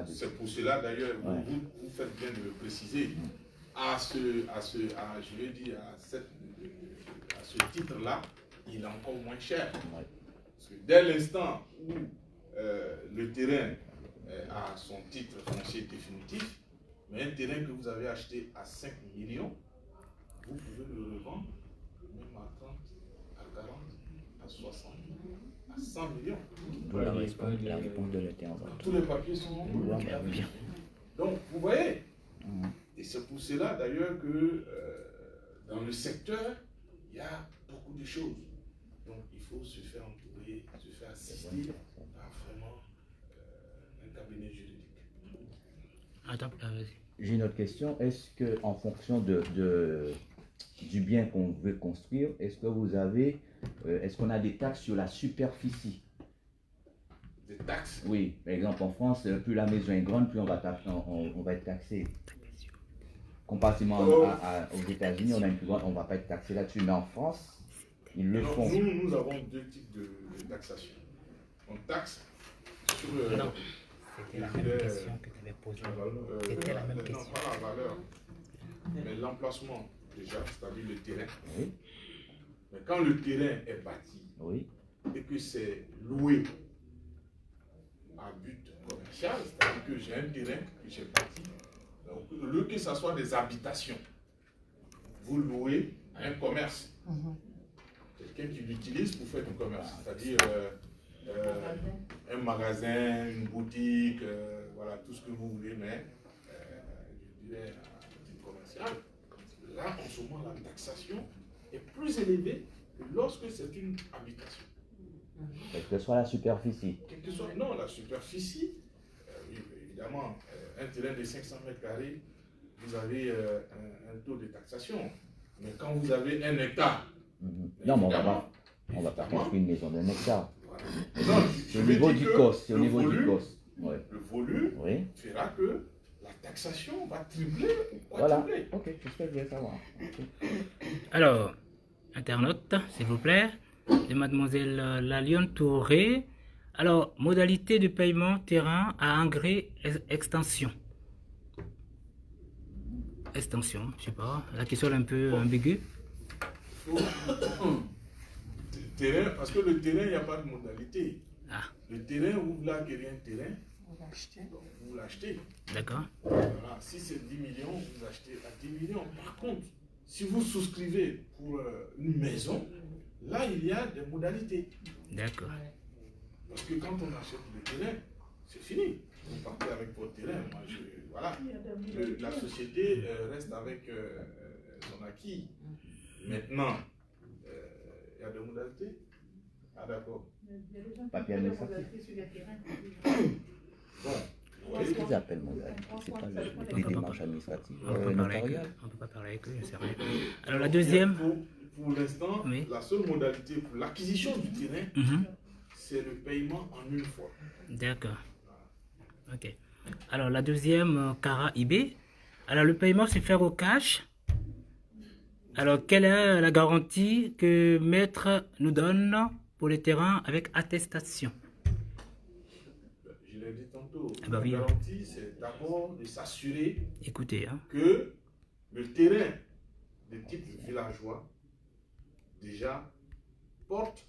c'est pour cela d'ailleurs, Ouais. vous faites bien de le préciser. À ce titre-là, il est encore moins cher. Ouais. Parce que dès l'instant où le terrain a son titre foncier définitif, mais un terrain que vous avez acheté à 5 millions, vous pouvez le revendre même à 30, à 40, à 60, à 100 millions. D'où la réponse de l'intervenant. Tous les papiers sont Bien. Donc, vous voyez, et c'est pour cela d'ailleurs que dans le secteur, il y a beaucoup de choses. Donc, il faut se faire entourer, se faire assister par vraiment un cabinet juridique. Attends, vas-y. J'ai une autre question. Est-ce que, en fonction du bien qu'on veut construire, est-ce que vous avez, est-ce qu'on a des taxes sur la superficie? Des taxes? Oui, par exemple en France, plus la maison est grande, plus on va être taxé. Comparativement aux États-Unis, on a une plus grande, on ne va pas être taxé là-dessus, mais en France, ils le font. Nous avons deux types de taxation. On taxe sur Non, c'était la même question que tu avais posée. C'était la même question. Non, pas la valeur, mais l'emplacement déjà, c'est-à-dire le terrain. Oui. Mais quand le terrain est bâti Oui. et que c'est loué à but commercial, c'est-à-dire que j'ai un terrain que j'ai bâti, donc au lieu que ce soit des habitations, vous louez à un commerce. Quelqu'un qui l'utilise pour faire du commerce, c'est-à-dire un magasin, une boutique, voilà, tout ce que vous voulez, mais je dirais à titre commercial. Là, en ce moment, la taxation est plus élevée que lorsque c'est une habitation. Quelle que soit la superficie. Quelle que soit, non, la superficie, oui, évidemment, un terrain de 500 mètres carrés, vous avez un taux de taxation. Mais quand vous avez 1 hectare, Non, mais on va pas construire une maison d'un hectare. Voilà. C'est au niveau du cost. C'est au niveau du cost. Ouais. Le volume Oui. fera que la taxation va tripler ou Voilà. quadrupler. Ok, c'est ce que je voulais savoir. Okay. Alors, internaute, s'il vous plaît, de mademoiselle Laliane Touré. Alors, modalité de paiement terrain à engrais extension. Extension, je sais pas. La question est un peu ambiguë. Terrain, parce que le terrain, il n'y a pas de modalité. Ah. Le terrain, vous voulez acquérir un terrain, Donc, vous l'achetez. D'accord. Voilà. Si c'est 10 millions, vous achetez à 10 millions. Par contre, si vous souscrivez pour une maison, là, il y a des modalités. D'accord. Parce que quand on achète le terrain, c'est fini. Vous partez avec votre terrain. Moi, voilà. La société reste avec son acquis. Maintenant, il y a des modalités. Ah, d'accord. Papier administratif. Bon. Qu'est-ce qu'ils appellent modalité? C'est pas les démarches administratives On peut notariales. pas parler avec eux, c'est rien. Alors la deuxième. Pour l'instant, Oui. la seule modalité pour l'acquisition du terrain, c'est le paiement en une fois. D'accord. Ok. Alors la deuxième, Caraïbes. Alors le paiement se fait au cash. Alors quelle est la garantie que Maître nous donne pour les terrains avec attestation? Je l'ai dit tantôt, Ah bah la oui. garantie, c'est d'abord de s'assurer Écoutez, hein. que le terrain de type villageois, déjà, porte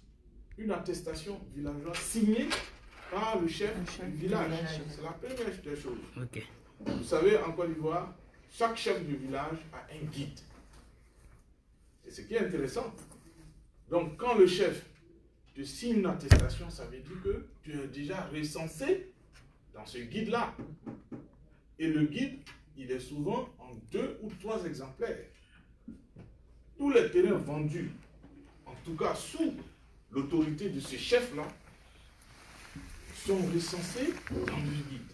une attestation villageoise signée par le chef du village. C'est la première des choses. Ok. Vous savez, en Côte d'Ivoire, chaque chef de village a un guide. Et ce qui est intéressant, donc quand le chef te signe une attestation, ça veut dire que tu es déjà recensé dans ce guide-là. Et le guide, il est souvent en 2 ou 3 exemplaires. Tous les terrains vendus, en tout cas sous l'autorité de ce chef-là, sont recensés dans le guide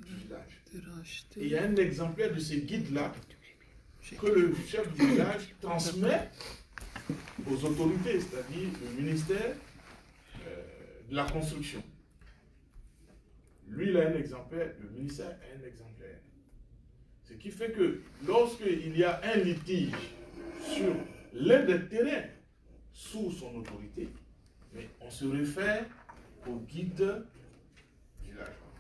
du village. Et il y a un exemplaire de ce guide-là que le chef du village transmet aux autorités, c'est-à-dire le ministère de la construction. Lui, il a un exemplaire, le ministère a un exemplaire. Ce qui fait que lorsqu'il y a un litige sur l'un des terrains sous son autorité, mais on se réfère au guide villageois.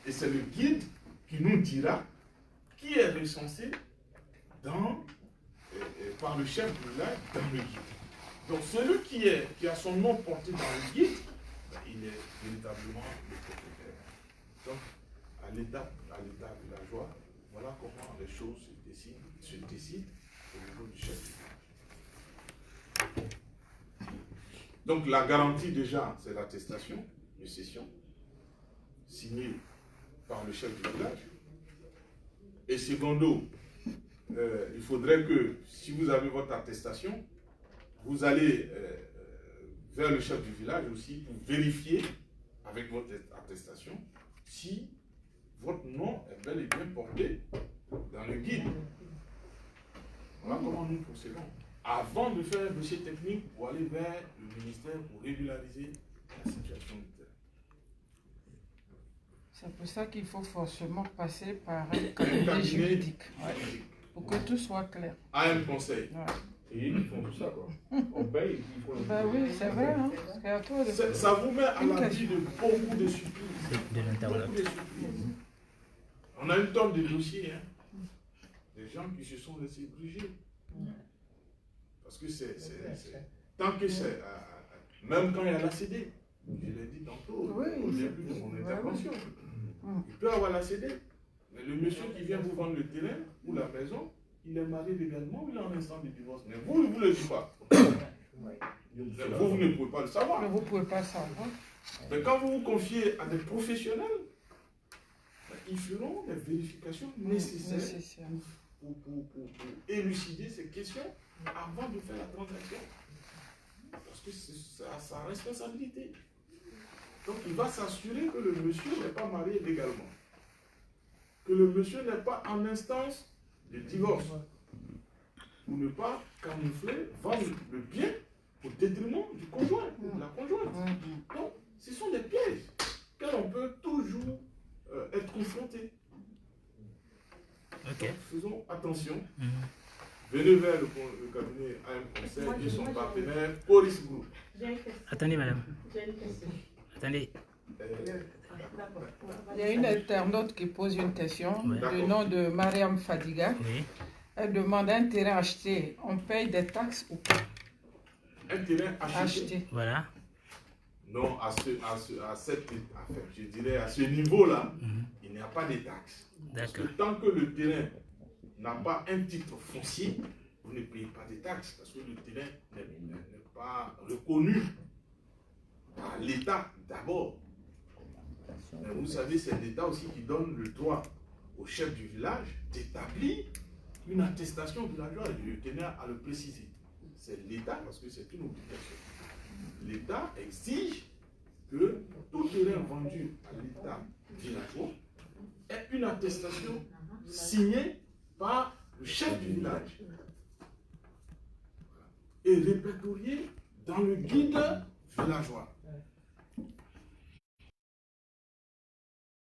Et c'est le guide qui nous dira qui est recensé par le chef du village dans le guide. Donc celui qui a son nom porté dans le guide, il est véritablement le propriétaire. Donc à l'état villageois, voilà comment les choses se décident au niveau du chef du village. Donc la garantie déjà, c'est l'attestation de cession signée par le chef du village. Et secondo, il faudrait que si vous avez votre attestation, vous allez vers le chef du village aussi pour vérifier avec votre attestation si votre nom est bel et bien porté dans le guide. Voilà comment nous procédons. Avant de faire un dossier technique pour aller vers le ministère pour régulariser la situation du terrain. C'est pour ça qu'il faut forcément passer par un cabinet juridique. Pour que tout soit clair. À un conseil. Et ils font tout ça, quoi. On paye, il faut le Ben oui, c'est vrai. Hein. Ça vous met à l'abri de beaucoup de surprises. De l'intervalle. Beaucoup de surprises. On a une tonne de dossiers, hein. Des gens qui se sont laissés gruger. Parce que tant que c'est, même quand il y a l'ACD, je l'ai dit tantôt, au début de mon intervention, il peut avoir l'ACD, mais le monsieur qui vient vous vendre le terrain ou la maison, il est marié légalement, il est en instant de divorce, mais vous ne le dites pas. Vous ne pouvez pas le savoir. Mais vous ne pouvez pas le savoir. Mais quand vous vous confiez à des professionnels, ils feront les vérifications nécessaires pour élucider ces questions avant de faire la transaction. Parce que c'est sa responsabilité. Donc il va s'assurer que le monsieur n'est pas marié légalement. Que le monsieur n'est pas en instance de divorce. Pour ne pas camoufler, vendre le bien au détriment du conjoint, de la conjointe. Donc ce sont des pièges auxquels on peut toujours être confronté. Ok. Donc, faisons attention. Venez vers le cabinet AM Conseil et son partenaire Police Group. Attendez, madame. J'ai une question. Attendez. Il y a une internaute qui pose une question, Oui. du nom de Mariam Fadiga. Oui. Elle demande un terrain acheté, on paye des taxes ou pas? Un terrain acheté. Voilà. Non, je dirais à ce niveau-là, il n'y a pas de taxes. Parce que tant que le terrain n'a pas un titre foncier, vous ne payez pas de taxes. Parce que le terrain n'est pas reconnu par l'État d'abord. Mais vous savez, c'est l'État aussi qui donne le droit au chef du village d'établir une attestation villageoise. Je tenais à le préciser. C'est l'État, parce que c'est une obligation. L'État exige que tout terrain vendu à l'État villageois ait une attestation signée par le chef du village et répertoriée dans le guide villageois.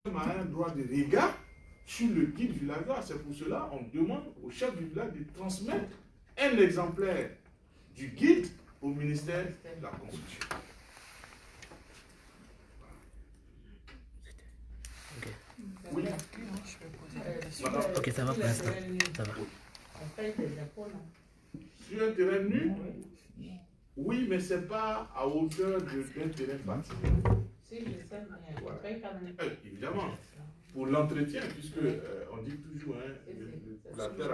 On a un droit de regard sur le guide villageois. C'est pour cela qu'on demande au chef du village de transmettre un exemplaire du guide au ministère de la Construction. Oui. Ok, ça va pour l'instant. Ça va. On paye des impôts, non? Sur un terrain nu? Oui, mais ce n'est pas à hauteur d'un terrain bâti. Si, je sais, mais on paye quand même. Évidemment. Pour l'entretien, puisque on dit toujours, hein, la terre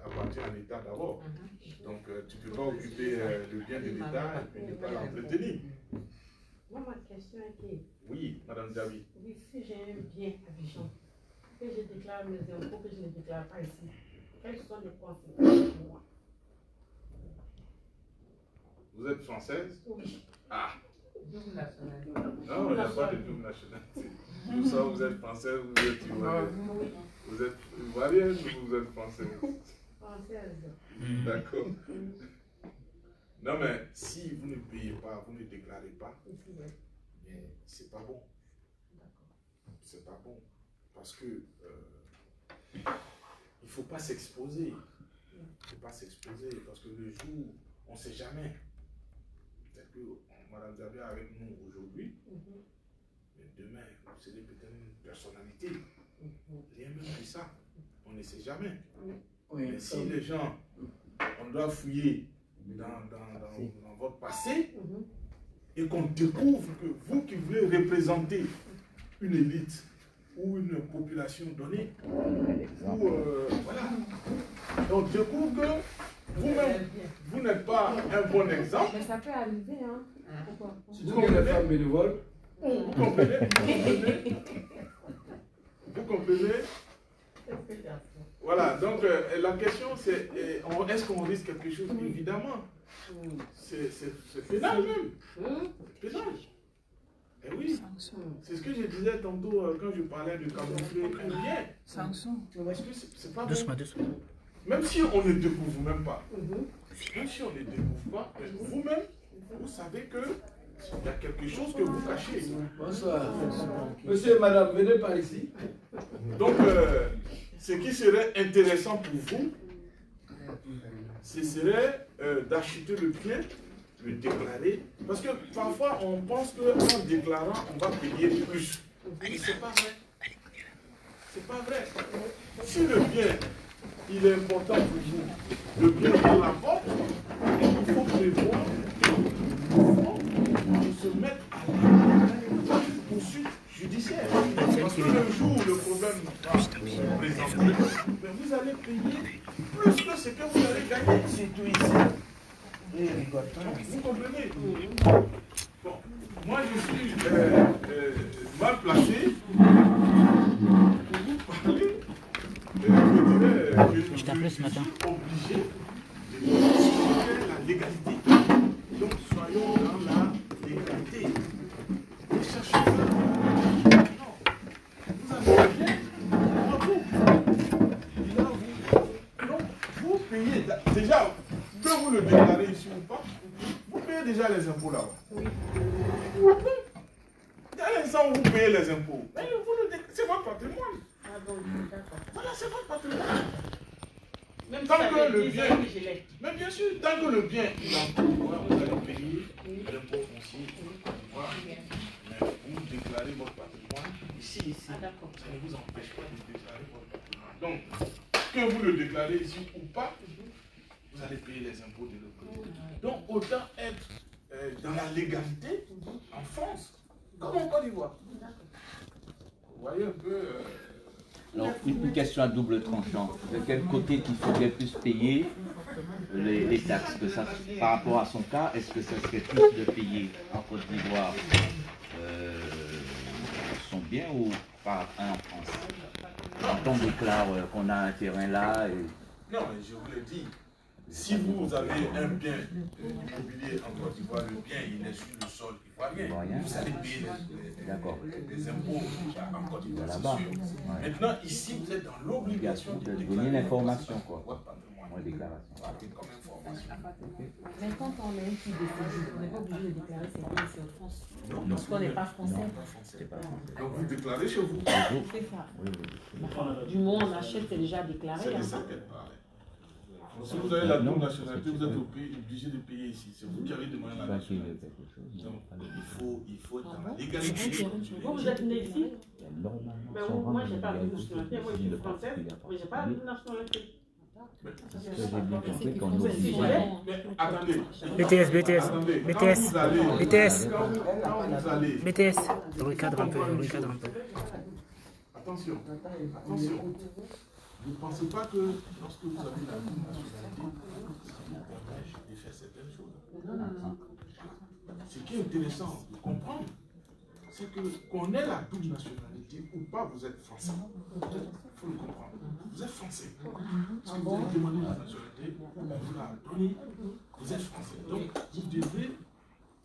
appartient à l'État d'abord. Donc tu ne peux pas occuper le bien de l'État et puis ne pas l'entretenir. Moi, ma question est que... Oui, Madame David. Oui, si j'ai un bien à Bichon, que je déclare mes impôts, que je ne déclare pas ici, quelles sont les conséquences pour moi? Vous êtes française? Oui. Ah! Double nationalité. Non, il n'y a pas de double nationalité. Tout ça, vous êtes française, vous êtes ivoirienne. Oui. Vous êtes ivoirienne ou vous êtes française? Française. D'accord. Non, mais si vous ne payez pas, vous ne déclarez pas, c'est pas bon. C'est pas bon. Parce que il ne faut pas s'exposer. Il ne faut pas s'exposer. Parce que le jour, on ne sait jamais. C'est-à-dire que Madame Zabia est avec nous aujourd'hui, mais demain, vous serez peut-être une personnalité. Rien de plus ça. On ne sait jamais. Mais si les gens, on doit fouiller dans votre passé et qu'on découvre que vous qui voulez représenter une élite ou une population donnée, ou voilà, et on découvre que vous-même, vous n'êtes pas un bon exemple. Mais ça peut arriver, hein. Pourquoi? Vous comprenez les femmes bénévoles? Vous comprenez? Vous comprenez? Voilà, donc la question c'est, est-ce qu'on risque quelque chose? Évidemment. C'est pénal même. C'est pénal. Eh oui. C'est ce que je disais tantôt quand je parlais de camoufler un bien. Sanction. Parce que c'est pas bon. Doucement, doucement. Même si on ne découvre même pas. Même si on ne découvre pas, vous-même, vous savez que il y a quelque chose que vous cachez. Bonsoir. Monsieur et madame, venez par ici. Donc, ce qui serait intéressant pour vous, ce serait d'acheter le bien, le déclarer. Parce que parfois, on pense qu'en déclarant, on va payer plus. Mais ce n'est pas vrai. C'est pas vrai. Si le bien, il est important pour vous, le bien dans la porte, il faut prévoir de se mettre à la poursuite judiciaire. Parce que le jour où le problème va se présenter, vous allez payer plus que ce que vous allez gagner. Surtout ici. Vous comprenez? Bon, moi je suis mal placé pour vous parler. Je t'appelais ce matin. Obligé de faire la légalité. Donc soyons dans la légalité. Ne cherchez pas. Non. Vous avez bien. Donc vous payez. Déjà, que vous le déclarez ici ou pas, vous payez déjà les impôts là-bas. Oui. Dans l'instant où vous payez les impôts, c'est votre patrimoine. Ah bon, d'accord. Voilà, c'est votre patrimoine. Même Tant ça que fait le 10 bien, ans que je l'ai. mais bien sûr, tant que le bien il est en cours, vous allez payer l'impôt foncier. Voilà. Mais vous déclarez votre patrimoine ici. Ah d'accord. Ça ne vous empêche pas de déclarer votre patrimoine. Donc, que vous le déclarez ici ou pas, vous allez payer les impôts de l'autre côté. Donc, autant être dans la légalité en France, comme en Côte d'Ivoire. Vous voyez un peu. Alors, une question à double tranchant. De quel côté qu'il faudrait plus payer les taxes que ça, par rapport à son cas, est-ce que ça serait plus de payer en Côte d'Ivoire son bien ou par un en France? Quand on déclare qu'on a un terrain là. Non, mais je vous l'ai dit. Si vous avez un bien immobilier en Côte d'Ivoire, le bien il est sur le sol ivoirien, vous allez payer les impôts en Côte d'Ivoire, c'est sûr. Ouais. Maintenant, ici, vous êtes dans l'obligation de donner l'information, quoi. Votre déclaration. Comme information. Mais quand on est un petit décès, on n'est pas obligé de déclarer ses biens ici en France. Parce qu'on n'est pas français. Donc vous déclarez chez vous. C'est ça. Du moment où on achète, c'est déjà déclaré. C'est de ça qu'elle parlait. Si vous avez la double nationalité, vous êtes obligé de payer ici. C'est vous qui avez demandé la nationalité. Donc, il faut dans la légalité. Vous êtes né ici? Moi, je n'ai pas de nationalité. Moi, je suis française, mais je n'ai pas de nationalité. Attendez. BTS, BTS, Attendez. BTS, BTS, BTS. Recadre un peu, recadre un peu. Attention, attention. Vous ne pensez pas que lorsque vous avez la double nationalité, ça vous empêche de faire certaines choses. Ce qui est intéressant de comprendre, c'est que qu'on ait la double nationalité ou pas, vous êtes français. Il faut le comprendre. Vous êtes français. Parce que vous avez demandé la nationalité, on vous l'a donnée, vous êtes français. Donc, vous devez,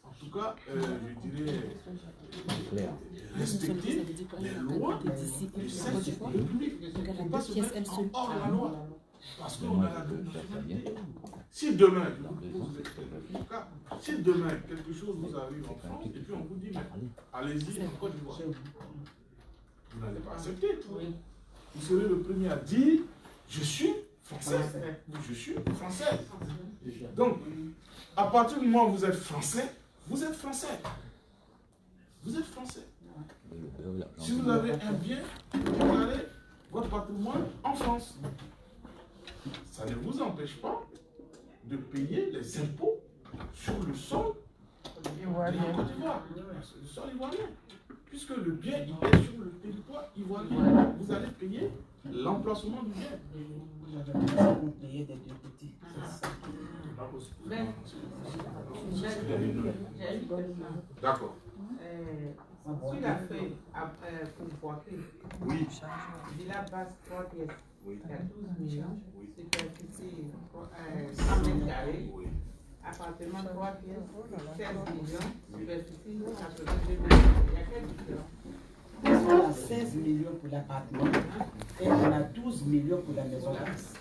en tout cas, je dirais, respecter les lois du service public. Il ne faut pas se mettre en hors la loi. Parce qu'on a la double nationalité. Si demain, si demain quelque chose vous arrive en France et puis on vous dit, mais allez-y en Côte d'Ivoire, vous n'allez pas accepter. Vous serez le premier à dire, je suis français, je suis français. Donc, à partir du moment où vous êtes français, vous êtes français. Vous êtes français. Si vous avez un bien, déclarez votre patrimoine en France. Ça ne vous empêche pas de payer les impôts sur le sol de Côte d'Ivoire, le sol ivoirien. Puisque le bien il est sur le territoire ivoirien, vous allez payer l'emplacement du bien. Vous payez des deux côtés. D'accord. Sur la feuille pour Boaké, Oui. Villa Basse 3 pièces, Oui. il y a 12 millions, superficie 100 mètres carrés, appartement 3 pièces, 16 millions, superficie 82 mètres carrés. Il y a quelle différence? On a 16 millions pour l'appartement et on a 12 millions pour la maison basse.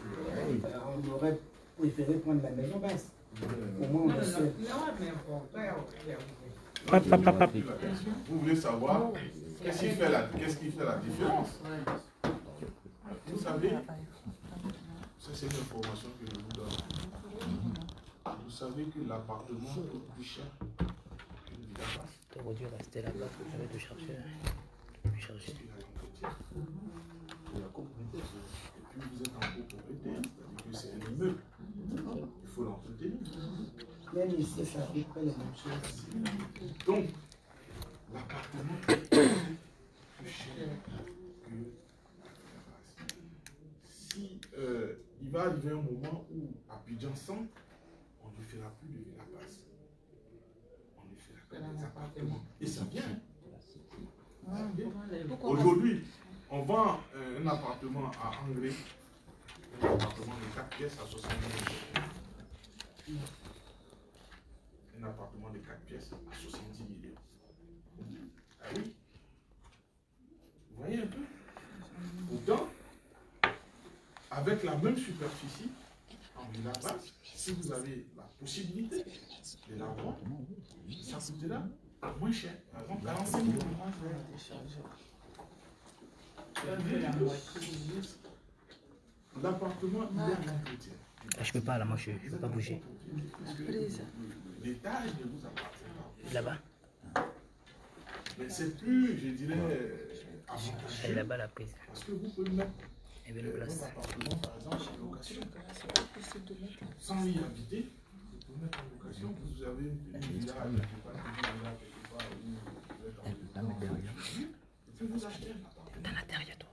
On aurait préféré prendre la maison basse. Au moins, on est sûr. Vous voulez savoir qu'est-ce qui fait la différence? Vous savez, ça c'est une information que je vous donne. Vous savez que l'appartement coûte plus cher qu'une villa basse. T'aurais dû rester là-bas, je vais te chercher. Chercher. La copropriété. Et puis vous êtes en copropriété, c'est-à-dire que c'est un immeuble. Il faut l'entretenir. Même ici, c'est à peu près la même chose. Donc, l'appartement est plus cher que la base. Si il va arriver un moment où, à Abidjan Centre, on ne fera plus de villa basse. On ne fera que des appartements. Et ça vient. Aujourd'hui, on vend un appartement à Angré, un appartement de 4 pièces à 60 millions. Un appartement de 4 pièces à 70 millions. Ah oui. Vous voyez un peu? Pourtant, avec la même superficie, en villa basse, si vous avez la possibilité de l'avoir, ça coûtera moins cher. Par exemple, 45 millions. L'appartement, il est à l'entretien. Je peux pas là, moi je peux pas bouger. L'étage ne vous appartient pas. Là-bas. Mais c'est plus, je dirais, avantageux. Elle est là-bas la prise. Parce que vous pouvez mettre un appartement, par exemple, en location. Sans y habiter, vous Vous mettre en location, vous avez une villa quelque part, quelque part où vous êtes en location. Et puis vous achetez un appartement. Dans l'intérieur, toi.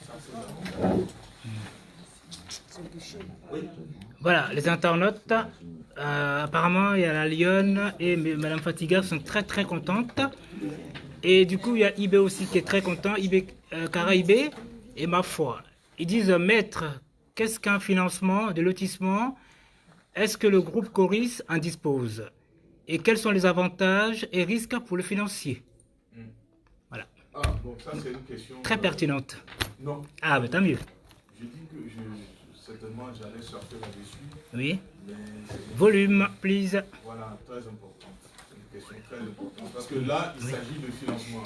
Ça, c'est vraiment... Oui. Voilà, les internautes, apparemment il y a la Lyonne et Madame Fatiga sont très très contentes. Et du coup il y a IB aussi qui est très content, Caraïbé et ma foi. Ils disent, maître, qu'est-ce qu'un financement de lotissement? Est-ce que le groupe Coris en dispose? Et quels sont les avantages et risques pour le financier? Voilà. Ah, bon, ça c'est une question... Très pertinente. Non. Ah, mais tant mieux. Je dis que certainement j'allais sortir là-dessus. Oui. Volume, please. Voilà, très importante. C'est une question très importante. Parce que là, il s'agit de financement.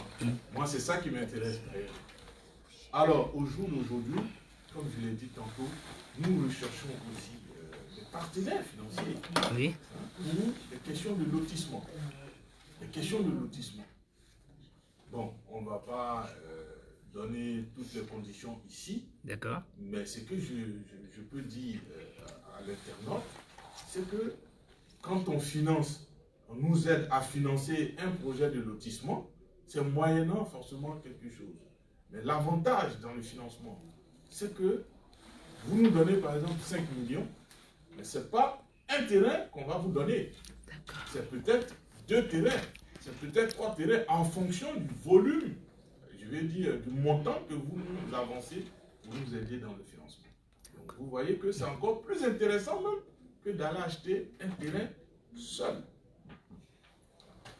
Moi, c'est ça qui m'intéresse. Alors, au jour d'aujourd'hui, comme je l'ai dit tantôt, nous recherchons aussi des partenaires financiers pour les questions de lotissement. Les questions de lotissement. Bon, on ne va pas donner toutes les conditions ici. D'accord. Mais ce que je peux dire à l'internaute, c'est que quand on finance, on nous aide à financer un projet de lotissement, c'est moyennant forcément quelque chose. Mais l'avantage dans le financement, c'est que vous nous donnez par exemple 5 millions, mais ce n'est pas un terrain qu'on va vous donner. C'est peut-être 2 terrains, c'est peut-être 3 terrains en fonction du volume, je vais dire du montant que vous nous avancez pour nous aider dans le financement. Donc vous voyez que c'est encore plus intéressant même que d'aller acheter un terrain seul.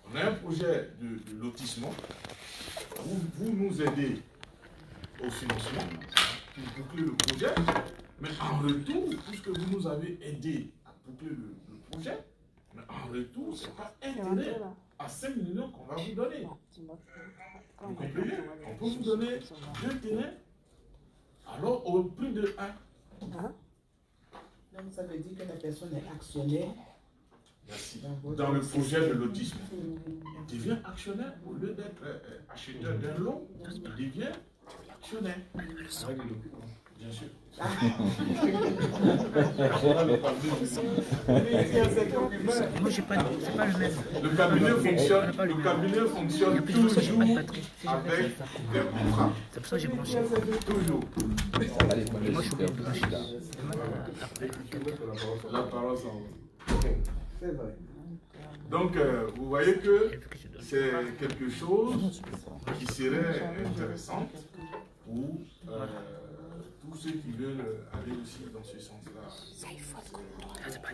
On a un projet de lotissement, vous nous aidez au financement pour boucler le projet, mais en retour, puisque vous nous avez aidé à boucler le projet, mais en retour, ce n'est pas un terrain à 5 millions qu'on va vous donner. Vous comprenez? On peut vous donner 2 terrains, alors au prix de 1. Donc ça veut dire que la personne est actionnaire. Merci. Dans le projet de lotissement. Il devient actionnaire au lieu d'être acheteur d'un lot, il devient actionnaire. Bien sûr. Moi, j'ai pas, c'est pas le même. Le cabinet fonctionne toujours avec des contrats. C'est pour ça que j'ai branché. Toujours. Moi, je suis obligé de brancher. La parole s'en va. C'est vrai. Donc, vous voyez que c'est quelque chose qui serait intéressant pour tous ceux qui veulent aller aussi dans ce sens-là.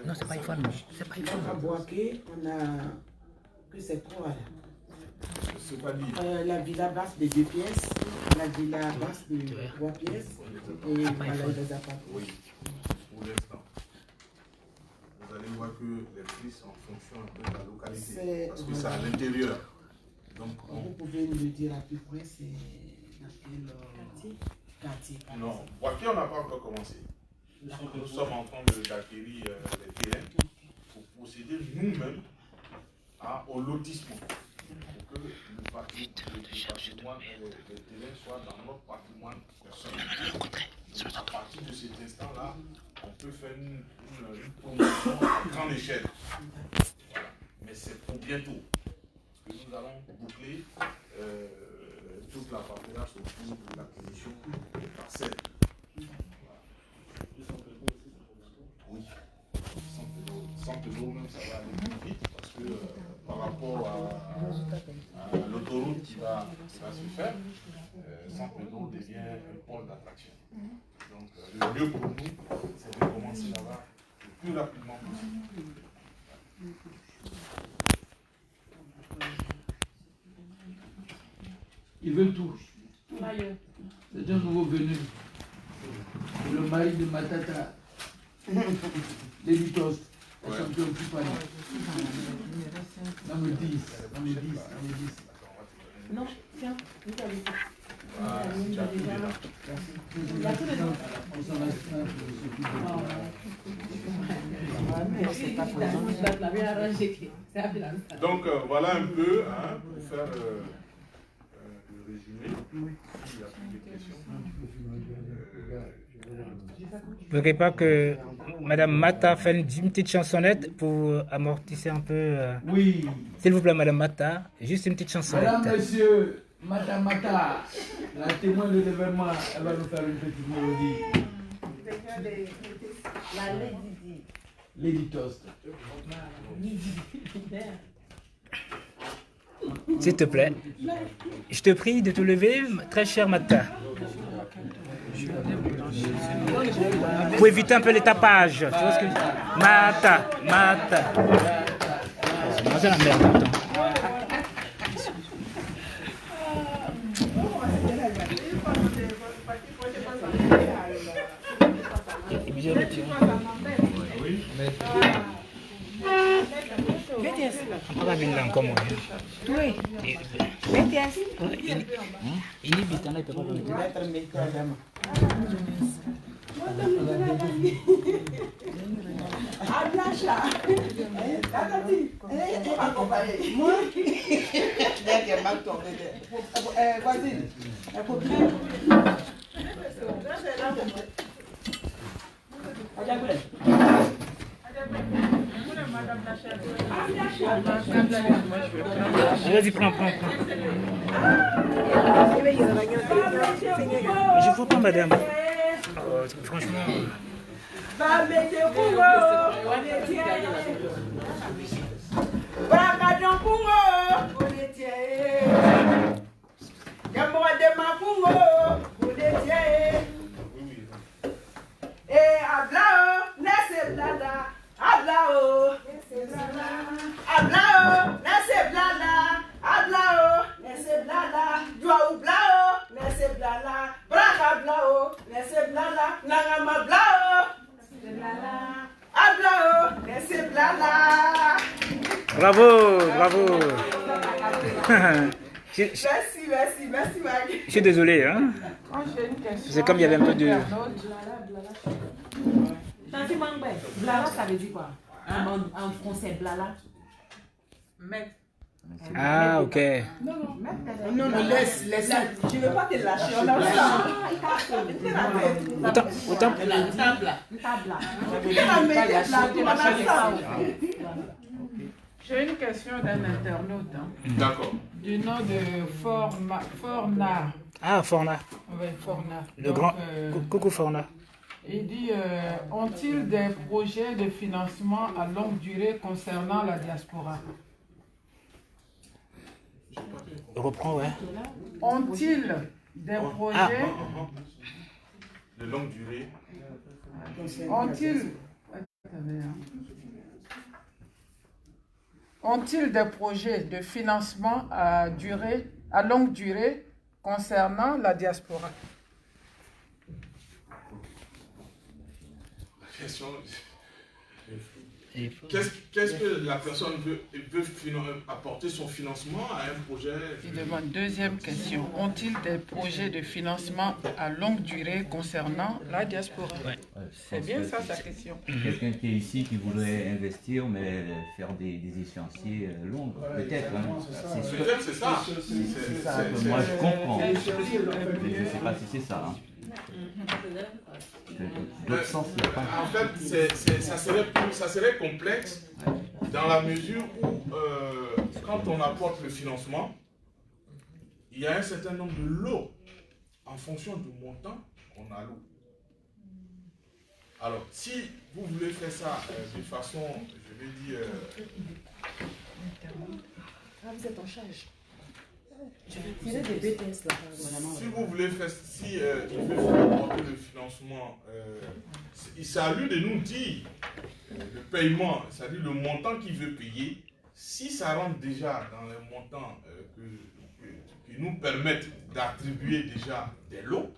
Non, c'est pas iPhone. C'est pas iPhone. À Boaké, on a que c'est 3 là. C'est-à-dire la villa basse de 2 pièces, la villa basse de 3 pièces et voilà les appartements. Oui, pour l'instant. Vous allez voir que les prix sont en fonction un peu de la localité, parce que c'est à l'intérieur. Donc, vous pouvez nous le dire à peu près, c'est dans quel quartier? Non, Boaké, on n'a pas encore commencé. Nous sommes en train d'acquérir les terrains pour procéder nous-mêmes au lotissement. Pour que le patrimoine, les terrains soient dans notre patrimoine personnel. À partir de cet instant-là, on peut faire une promotion à grande échelle. Voilà. Mais c'est pour bientôt. Parce que nous allons boucler toute la paperasse autour de l'acquisition des parcelles. Oui. 100 euros même, ça va aller plus vite parce que par rapport à l'autoroute qui va se faire, 100 euros devient un pôle d'attraction. Donc le mieux pour nous, c'est de commencer là-bas le plus rapidement possible. Ils veulent tout. C'est un nouveau venu. Le mari de Matata. L'éditos. Ouais. Ça me préoccupe pas. Dans le 10. Non, tiens, vous avez ça. Ah, tu as tout là. Il y a tous les noms. On s'en restreint pour s'occuper. Donc voilà un peu pour faire le résumé. Il y a plus de questions. Vous ne voulez pas que Madame Mata fasse une petite chansonnette pour amortir un peu Oui. S'il vous plaît, Madame Mata, juste une petite chansonnette. Mesdames, Messieurs, Madame Mata, la témoin de l'événement, elle va nous faire une petite mélodie. La Lady Lady Toast. S'il te plaît, je te prie de te lever, très cher Mata. Pour éviter un peu les tapages. Tu vois ce que je dis? Mata, Mata. C'est la merde, attends. Apa bilang kamu ya? Tuh, BTS. Ini bintangnya itu apa? Vas-y, prends. Je ne vois pas, madame. Franchement. Bravo. Merci, Maggie. Je suis désolé, hein. C'est comme il y avait un peu de... Blala, ça veut dire quoi? En français, blala. Ah, ok. Non, laisse. Je ne veux pas te lâcher. Autant. J'ai une question d'un internaute. D'accord. Du nom de Forna. Ah, Forna. Oui, Forna. Le grand... Coucou, Forna. Il dit, ont-ils des projets de financement à longue durée concernant la diaspora? Reprends, ouais. Ont-ils des projets de longue durée? Ont-ils des projets de financement à longue durée concernant la diaspora? Qu'est-ce que la personne veut apporter son financement à un projet? Il demande deuxième question. Ont-ils des projets de financement à longue durée concernant la diaspora? Ouais. C'est bien ça sa question. Quelqu'un qui est ici qui voudrait investir mais faire des échéanciers longs, peut-être. Hein. Peut-être c'est ça. C'est ça que moi je comprends. Mais je ne sais pas si c'est ça. Hein. D'autres sens, il n'y a pas. En fait, ça serait complexe dans la mesure où, quand on apporte le financement, il y a un certain nombre de lots en fonction du montant qu'on alloue. Alors, si vous voulez faire ça de façon, je vais dire... vous êtes en charge. Je vais tirer des BTS là. Si vous voulez faire, si il veut faire apporter le financement, il s'agit de nous dire le paiement, c'est-à-dire le montant qu'il veut payer, si ça rentre déjà dans les montants qui nous permettent d'attribuer déjà des lots,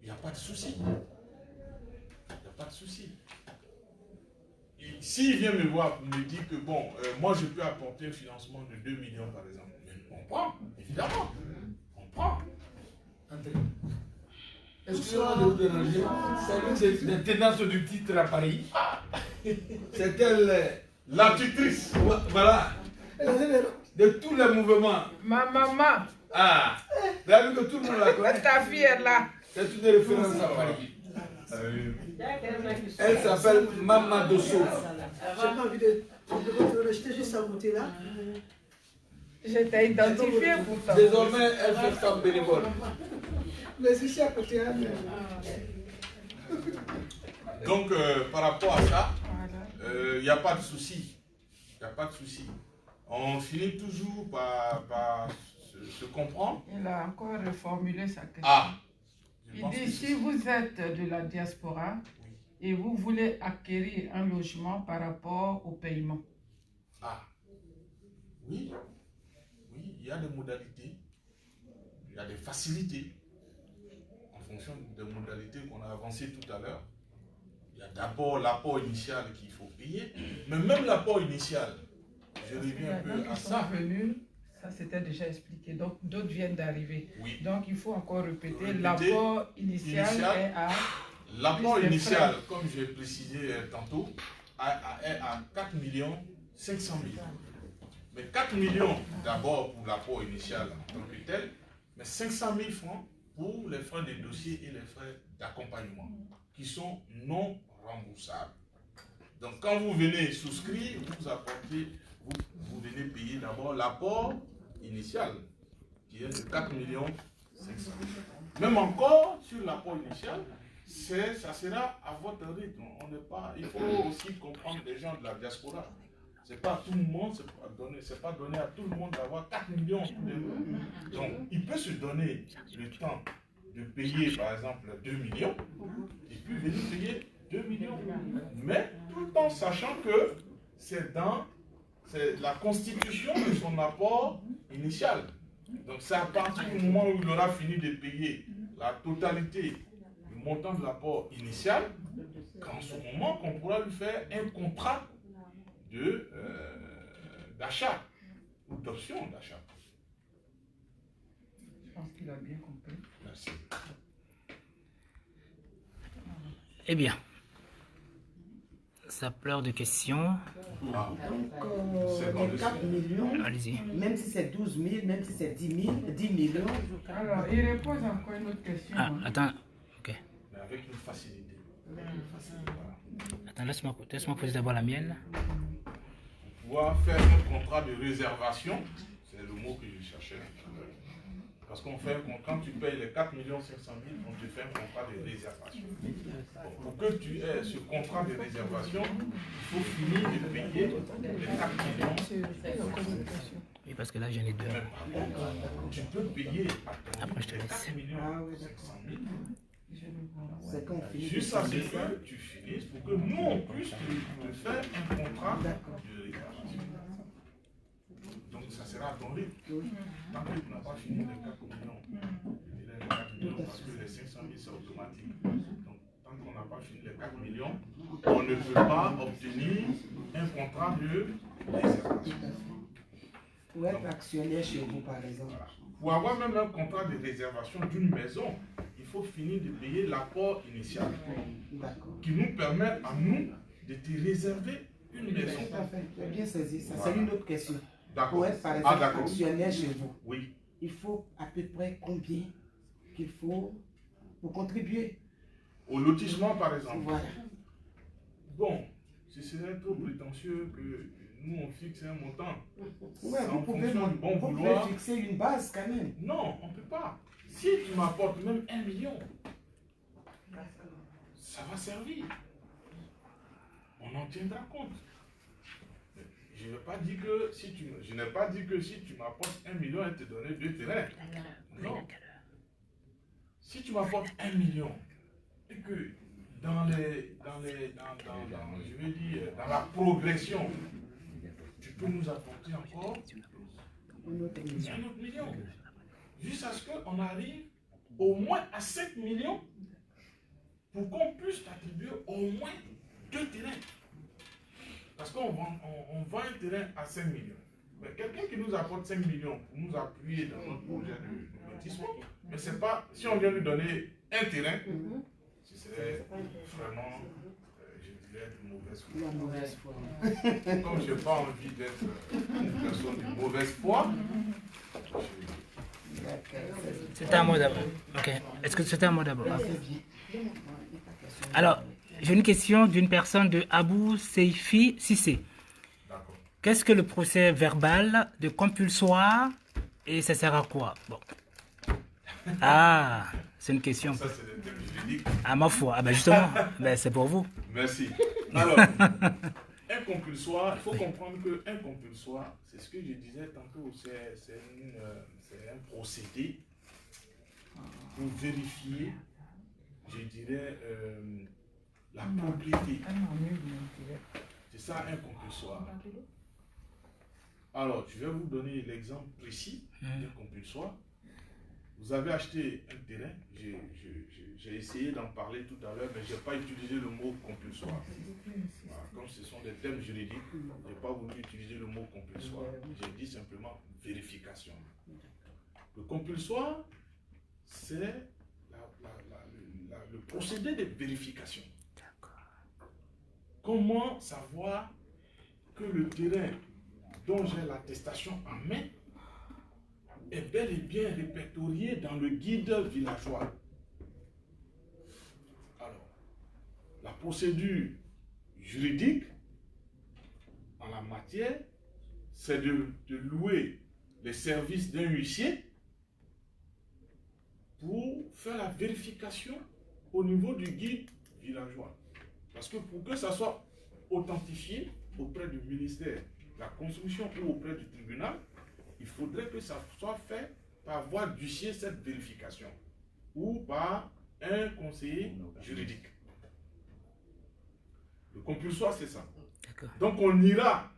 il n'y a pas de souci. Il n'y a pas de souci. S'il vient me voir pour me dire que bon, moi je peux apporter un financement de 2 millions par exemple, on prend, évidemment, on prend. Excusez-moi de vous déranger, c'est l'une des tendances du titre à Paris. C'est elle, la tutrice. Voilà. De tous les mouvements. Ma maman. Ah, vous avez vu que tout le monde la connaît. Ta fille est là. C'est une référence à Paris. Elle s'appelle Mama Dosso. J'ai pas envie de rejeter juste à goûter là. J'étais identifiée pourtant. Désormais, elle fait femme bénévole. Mais c'est ici à côté. Hein. Donc, par rapport à ça, il n'y a pas de souci. Il n'y a pas de souci. On finit toujours par se comprendre. Il a encore reformulé sa question. Ah, Il dit, si vous êtes de la diaspora et vous voulez acquérir un logement par rapport au paiement. Ah, oui. Oui, il y a des modalités. Il y a des facilités. En fonction des modalités qu'on a avancées tout à l'heure. Il y a d'abord l'apport initial qu'il faut payer. Mais même l'apport initial, je reviens un peu à ça. Ça c'était déjà expliqué. Donc d'autres viennent d'arriver. Oui. Donc il faut encore répéter. L'apport initial est à... L'apport initial, comme j'ai précisé tantôt, est à 4 500 000. Mais 4 millions d'abord pour l'apport initial en tant que tel, mais 500 000 francs pour les frais de dossier et les frais d'accompagnement qui sont non remboursables. Donc quand vous venez souscrire, vous apportez, vous venez payer d'abord l'apport initial qui est de 4 500 000. Même encore sur l'apport initial, ça sera à votre rythme. Il faut aussi comprendre les gens de la diaspora. C'est pas tout le monde, c'est pas donné à tout le monde d'avoir 4 millions tous les mois. Donc, il peut se donner le temps de payer, par exemple, 2 millions, et puis venir payer 2 millions. Mais tout en sachant que c'est la constitution de son apport initial. Donc, c'est à partir du moment où il aura fini de payer la totalité du montant de l'apport initial, qu'en ce moment, qu'on pourra lui faire un contrat d'achat ou d'option d'achat. Je pense qu'il a bien compris. Merci. Eh bien, ça pleure de questions. Donc, les 4 millions, Allez-y. même si c'est 12 000, même si c'est 10 millions. Alors, il repose encore une autre question. Ah, attends. Ok. Mais avec une facilité. Attends, laisse-moi poser d'abord la mienne. Pouvoir faire un contrat de réservation, c'est le mot que je cherchais. Parce qu'on fait un contrat, quand tu payes les 4 500 000, on te fait un contrat de réservation. Pour que tu aies ce contrat de réservation, il faut finir de payer les 4 millions. Oui, parce que là, j'en ai deux. Mais par contre, tu peux payer Après, je te laisse. 4 500 000. C'est quand on finit. Juste à ce que tu finisses pour que nous, on puisse te faire un contrat de réservation. Donc, ça sera à ton rythme. Tant que tu n'as pas fini les 4 millions, parce que les 500 000, c'est automatique. Donc, tant qu'on n'a pas fini les 4 millions, on ne peut pas obtenir un contrat de réservation. Pour être actionnaire chez vous, par exemple. Pour avoir même un contrat de réservation d'une maison, il faut finir de payer l'apport initial qui nous permet à nous de te réserver une maison. Tout à fait, j'ai bien saisi ça. C'est une autre question. D'accord. Pour être, par exemple, actionnaire chez vous, oui. Il faut à peu près combien qu'il faut pour contribuer au lotissement, par exemple. Voilà. Bon, ce serait trop prétentieux que nous on fixe un montant. Ouais, vous pouvez fixer une base quand même. Non, on ne peut pas. Si tu m'apportes même 1 million, ça va servir. On en tiendra compte. Je n'ai pas dit que si tu m'apportes 1 million et te donner 2 terrains. Non. Si tu m'apportes 1 million et que dans la progression, tu peux nous apporter encore un autre million. Jusqu'à ce qu'on arrive au moins à 5 millions pour qu'on puisse t'attribuer au moins 2 terrains. Parce qu'on vend un terrain à 5 millions. Mais quelqu'un qui nous apporte 5 millions pour nous appuyer dans notre projet de lotissement, mais c'est pas, si on vient lui donner un terrain, ce serait vraiment, je dirais, de mauvaise foi. Comme je n'ai pas envie d'être une personne de mauvaise foi, C'était à moi d'abord. Ok. Est-ce que c'était à moi d'abord? Alors, j'ai une question d'une personne de Abou Seifi Sissé. D'accord. Qu'est-ce que le procès verbal de compulsoire et ça sert à quoi? Bon. Ah, c'est une question. Ça, c'est des termes juridiques. À ma foi. Ah ben justement, ben c'est pour vous. Merci. Alors, un compulsoire, il faut comprendre qu'un compulsoire, c'est ce que je disais tantôt, c'est un procédé pour vérifier, je dirais, la propriété. C'est ça un compulsoire. Alors, je vais vous donner l'exemple précis d'un compulsoire. Vous avez acheté un terrain, j'ai essayé d'en parler tout à l'heure, mais je n'ai pas utilisé le mot compulsoire. Voilà, comme ce sont des termes juridiques, je n'ai pas voulu utiliser le mot compulsoire. J'ai dit simplement vérification. Le compulsoire, c'est le procédé de vérification. Comment savoir que le terrain dont j'ai l'attestation en main est bel et bien répertorié dans le guide villageois. Alors, la procédure juridique en la matière, c'est de louer les services d'un huissier pour faire la vérification au niveau du guide villageois. Parce que pour que ça soit authentifié auprès du ministère de la Construction ou auprès du tribunal, il faudrait que ça soit fait par voie d'huissier, cette vérification, ou par un conseiller juridique. Le compulsoire, c'est ça. Donc on ira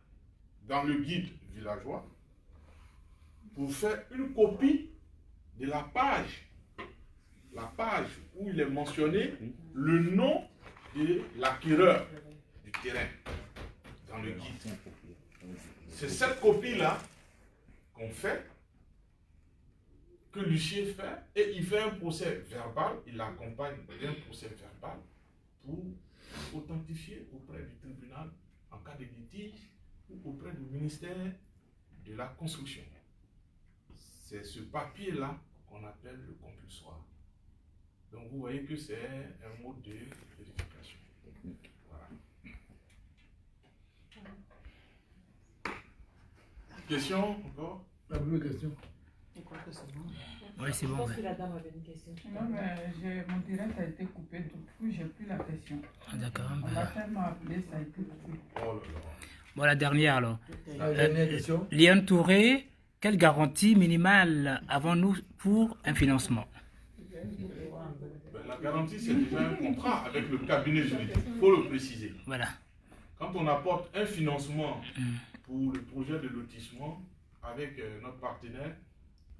dans le guide villageois pour faire une copie de la page où il est mentionné le nom de l'acquéreur du terrain dans le guide. C'est cette copie-là qu'on fait, que l'huissier fait, et il fait un procès verbal, il l'accompagne d'un procès verbal pour authentifier auprès du tribunal en cas de litige ou auprès du ministère de la Construction. C'est ce papier-là qu'on appelle le compulsoire. Donc vous voyez que c'est un mode de vérification. Voilà. Question encore? La première question. Je crois que c'est bon. Oui, c'est bon. Je pense que la dame avait une question. Non, mais mon direct a été coupé, donc j'ai plus la question. Ah, d'accord. On m'a tellement appelé, ça a été coupé. Oh là là. Bon, la dernière alors. La dernière question. Liane Touré, quelle garantie minimale avons-nous pour un financement? La garantie, c'est déjà un contrat avec le cabinet juridique. Il faut le préciser. Voilà. Quand on apporte un financement pour le projet de lotissement avec notre partenaire,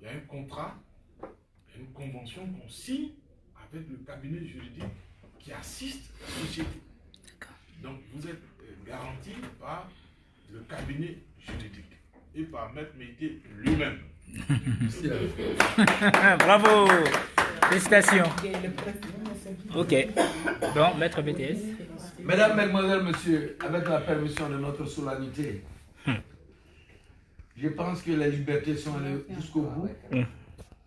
il y a un contrat, il y a une convention qu'on signe avec le cabinet juridique qui assiste la société. Donc vous êtes garanti par le cabinet juridique et par Maître Métier lui-même. Bravo. Félicitations. Ok. Bon, Maître BTS. Mesdames, Mesdemoiselles, Messieurs, avec la permission de notre solennité, je pense que les libertés sont allées jusqu'au bout.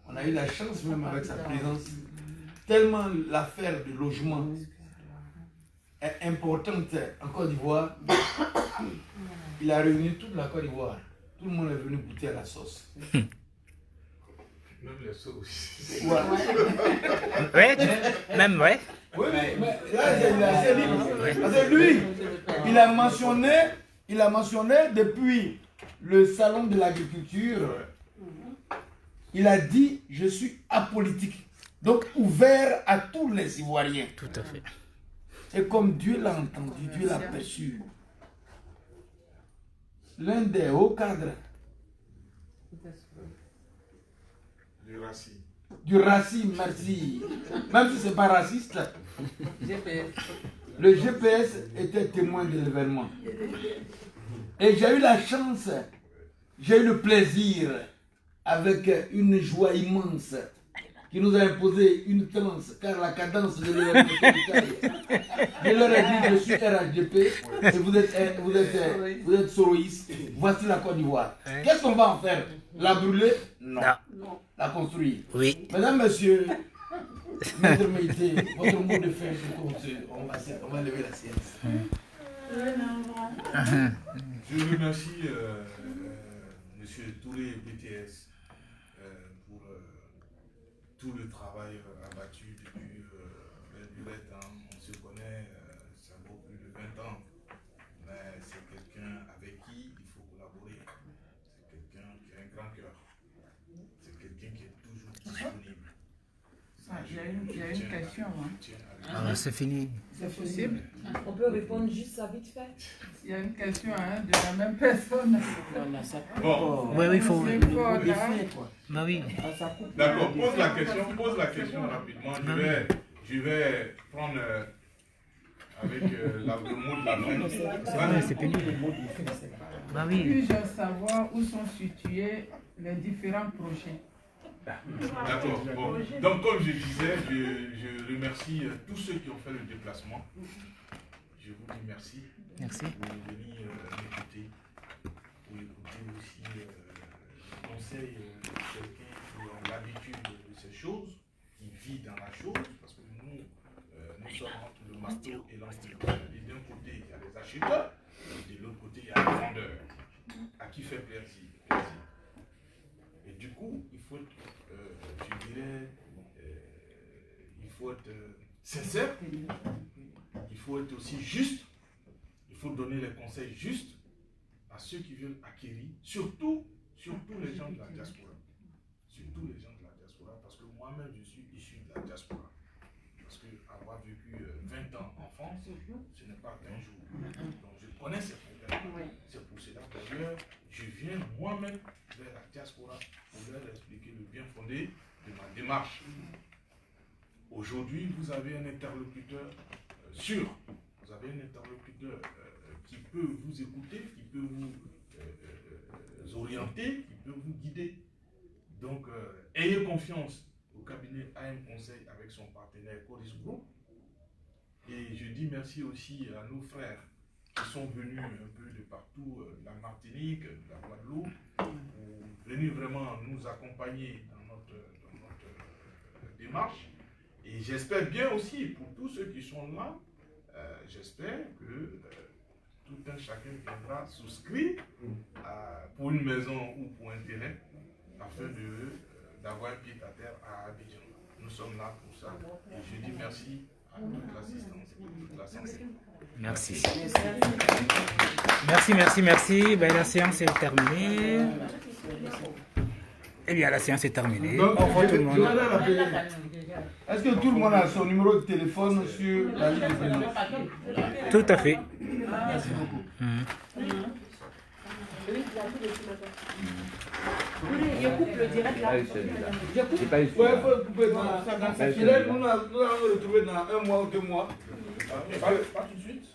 On a eu la chance même avec sa présence. Tellement l'affaire du logement est importante en Côte d'Ivoire, il a réuni toute la Côte d'Ivoire. Tout le monde est venu goûter à la sauce. Même les sauces. Ouais. Ouais, même, ouais. Oui, mais là, c'est assez libre. Parce que lui, il a mentionné depuis le salon de l'agriculture, il a dit, je suis apolitique. Donc ouvert à tous les Ivoiriens. Tout à fait. Et comme Dieu l'a entendu, Dieu l'a perçu. L'un des hauts cadres du racisme, merci. Même si ce n'est pas raciste, le GPS était témoin de l'événement. Et j'ai eu la chance, j'ai eu le plaisir, avec une joie immense, qui nous a imposé une transe, car la cadence de l'évaluation du cadre. Je leur ai dit, je suis RHDP et vous êtes soroïste. Voici la Côte d'Ivoire. Qu'est-ce qu'on va en faire? La brûler? Non. La construire? Oui. Mesdames, Messieurs, Maître Meïté, votre mot de fin, on va lever la séance. Je remercie M. Touré BTS pour tout le travail abattu depuis les durées temps. On se connaît, ça vaut plus de 20 ans, mais c'est quelqu'un avec qui il faut collaborer. C'est quelqu'un qui a un grand cœur. C'est quelqu'un qui est toujours disponible. Il y a une question. Ah, c'est fini. C'est possible? On peut répondre juste ça vite fait. Il y a une question de la même personne. Bon. Oui, il faut. Bah oui. D'accord, pose la question rapidement. Je vais prendre avec le mot de la fin. C'est pénible. Bah oui. Puis-je savoir où sont situés les différents projets? D'accord. Bon. Donc, comme je disais, je remercie tous ceux qui ont fait le déplacement. Je vous dis merci. Merci. Pour venir m'écouter. Pour écouter aussi les conseils de quelqu'un qui a l'habitude de ces choses, qui vit dans la chose. Parce que nous sommes entre le marteau et l'enclume. Et d'un côté, il y a les acheteurs, et de l'autre côté, il y a les vendeurs. À qui fait plaisir. Et du coup, il faut être, je dirais, il faut être sincère, il faut être aussi juste, il faut donner les conseils justes à ceux qui veulent acquérir, surtout les gens de la diaspora. Surtout les gens de la diaspora, parce que moi-même, je suis issu de la diaspora. Parce que avoir vécu 20 ans en France, ce n'est pas qu'un jour. Donc je connais ces problèmes. C'est pour cela d'ailleurs, je viens moi-même vers la diaspora pour leur expliquer le bien fondé de ma démarche. Aujourd'hui, vous avez un interlocuteur sûr. Vous avez un interlocuteur qui peut vous écouter, qui peut vous orienter, qui peut vous guider. Donc, ayez confiance au cabinet AM Conseil avec son partenaire Coris Group. Et je dis merci aussi à nos frères qui sont venus un peu de partout, de la Martinique, de la Guadeloupe, pour venir vraiment nous accompagner dans notre démarche. Et j'espère bien aussi, pour tous ceux qui sont là, j'espère que tout un chacun viendra souscrire pour une maison ou pour un terrain, afin d'avoir pied à terre à Abidjan. Nous sommes là pour ça. Et je dis merci à toute l'assistance et toute l'assemblée. Merci. Merci. Ben, la séance est terminée. Eh bien, la séance est terminée. Donc, au revoir tout le monde. Est-ce que tout le monde a son numéro de téléphone sur la liste de présence? Tout à fait. Merci beaucoup. Je coupe le direct là. Je coupe. Ouais, il faut couper dans ça. Celui-là, nous allons le retrouver dans 1 mois ou 2 mois. Pas tout de suite.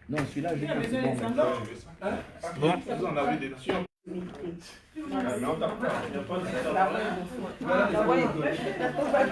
Non, celui-là, je Bon. Vous en avez des notions. Mais on t'a pas. Il n'y a pas de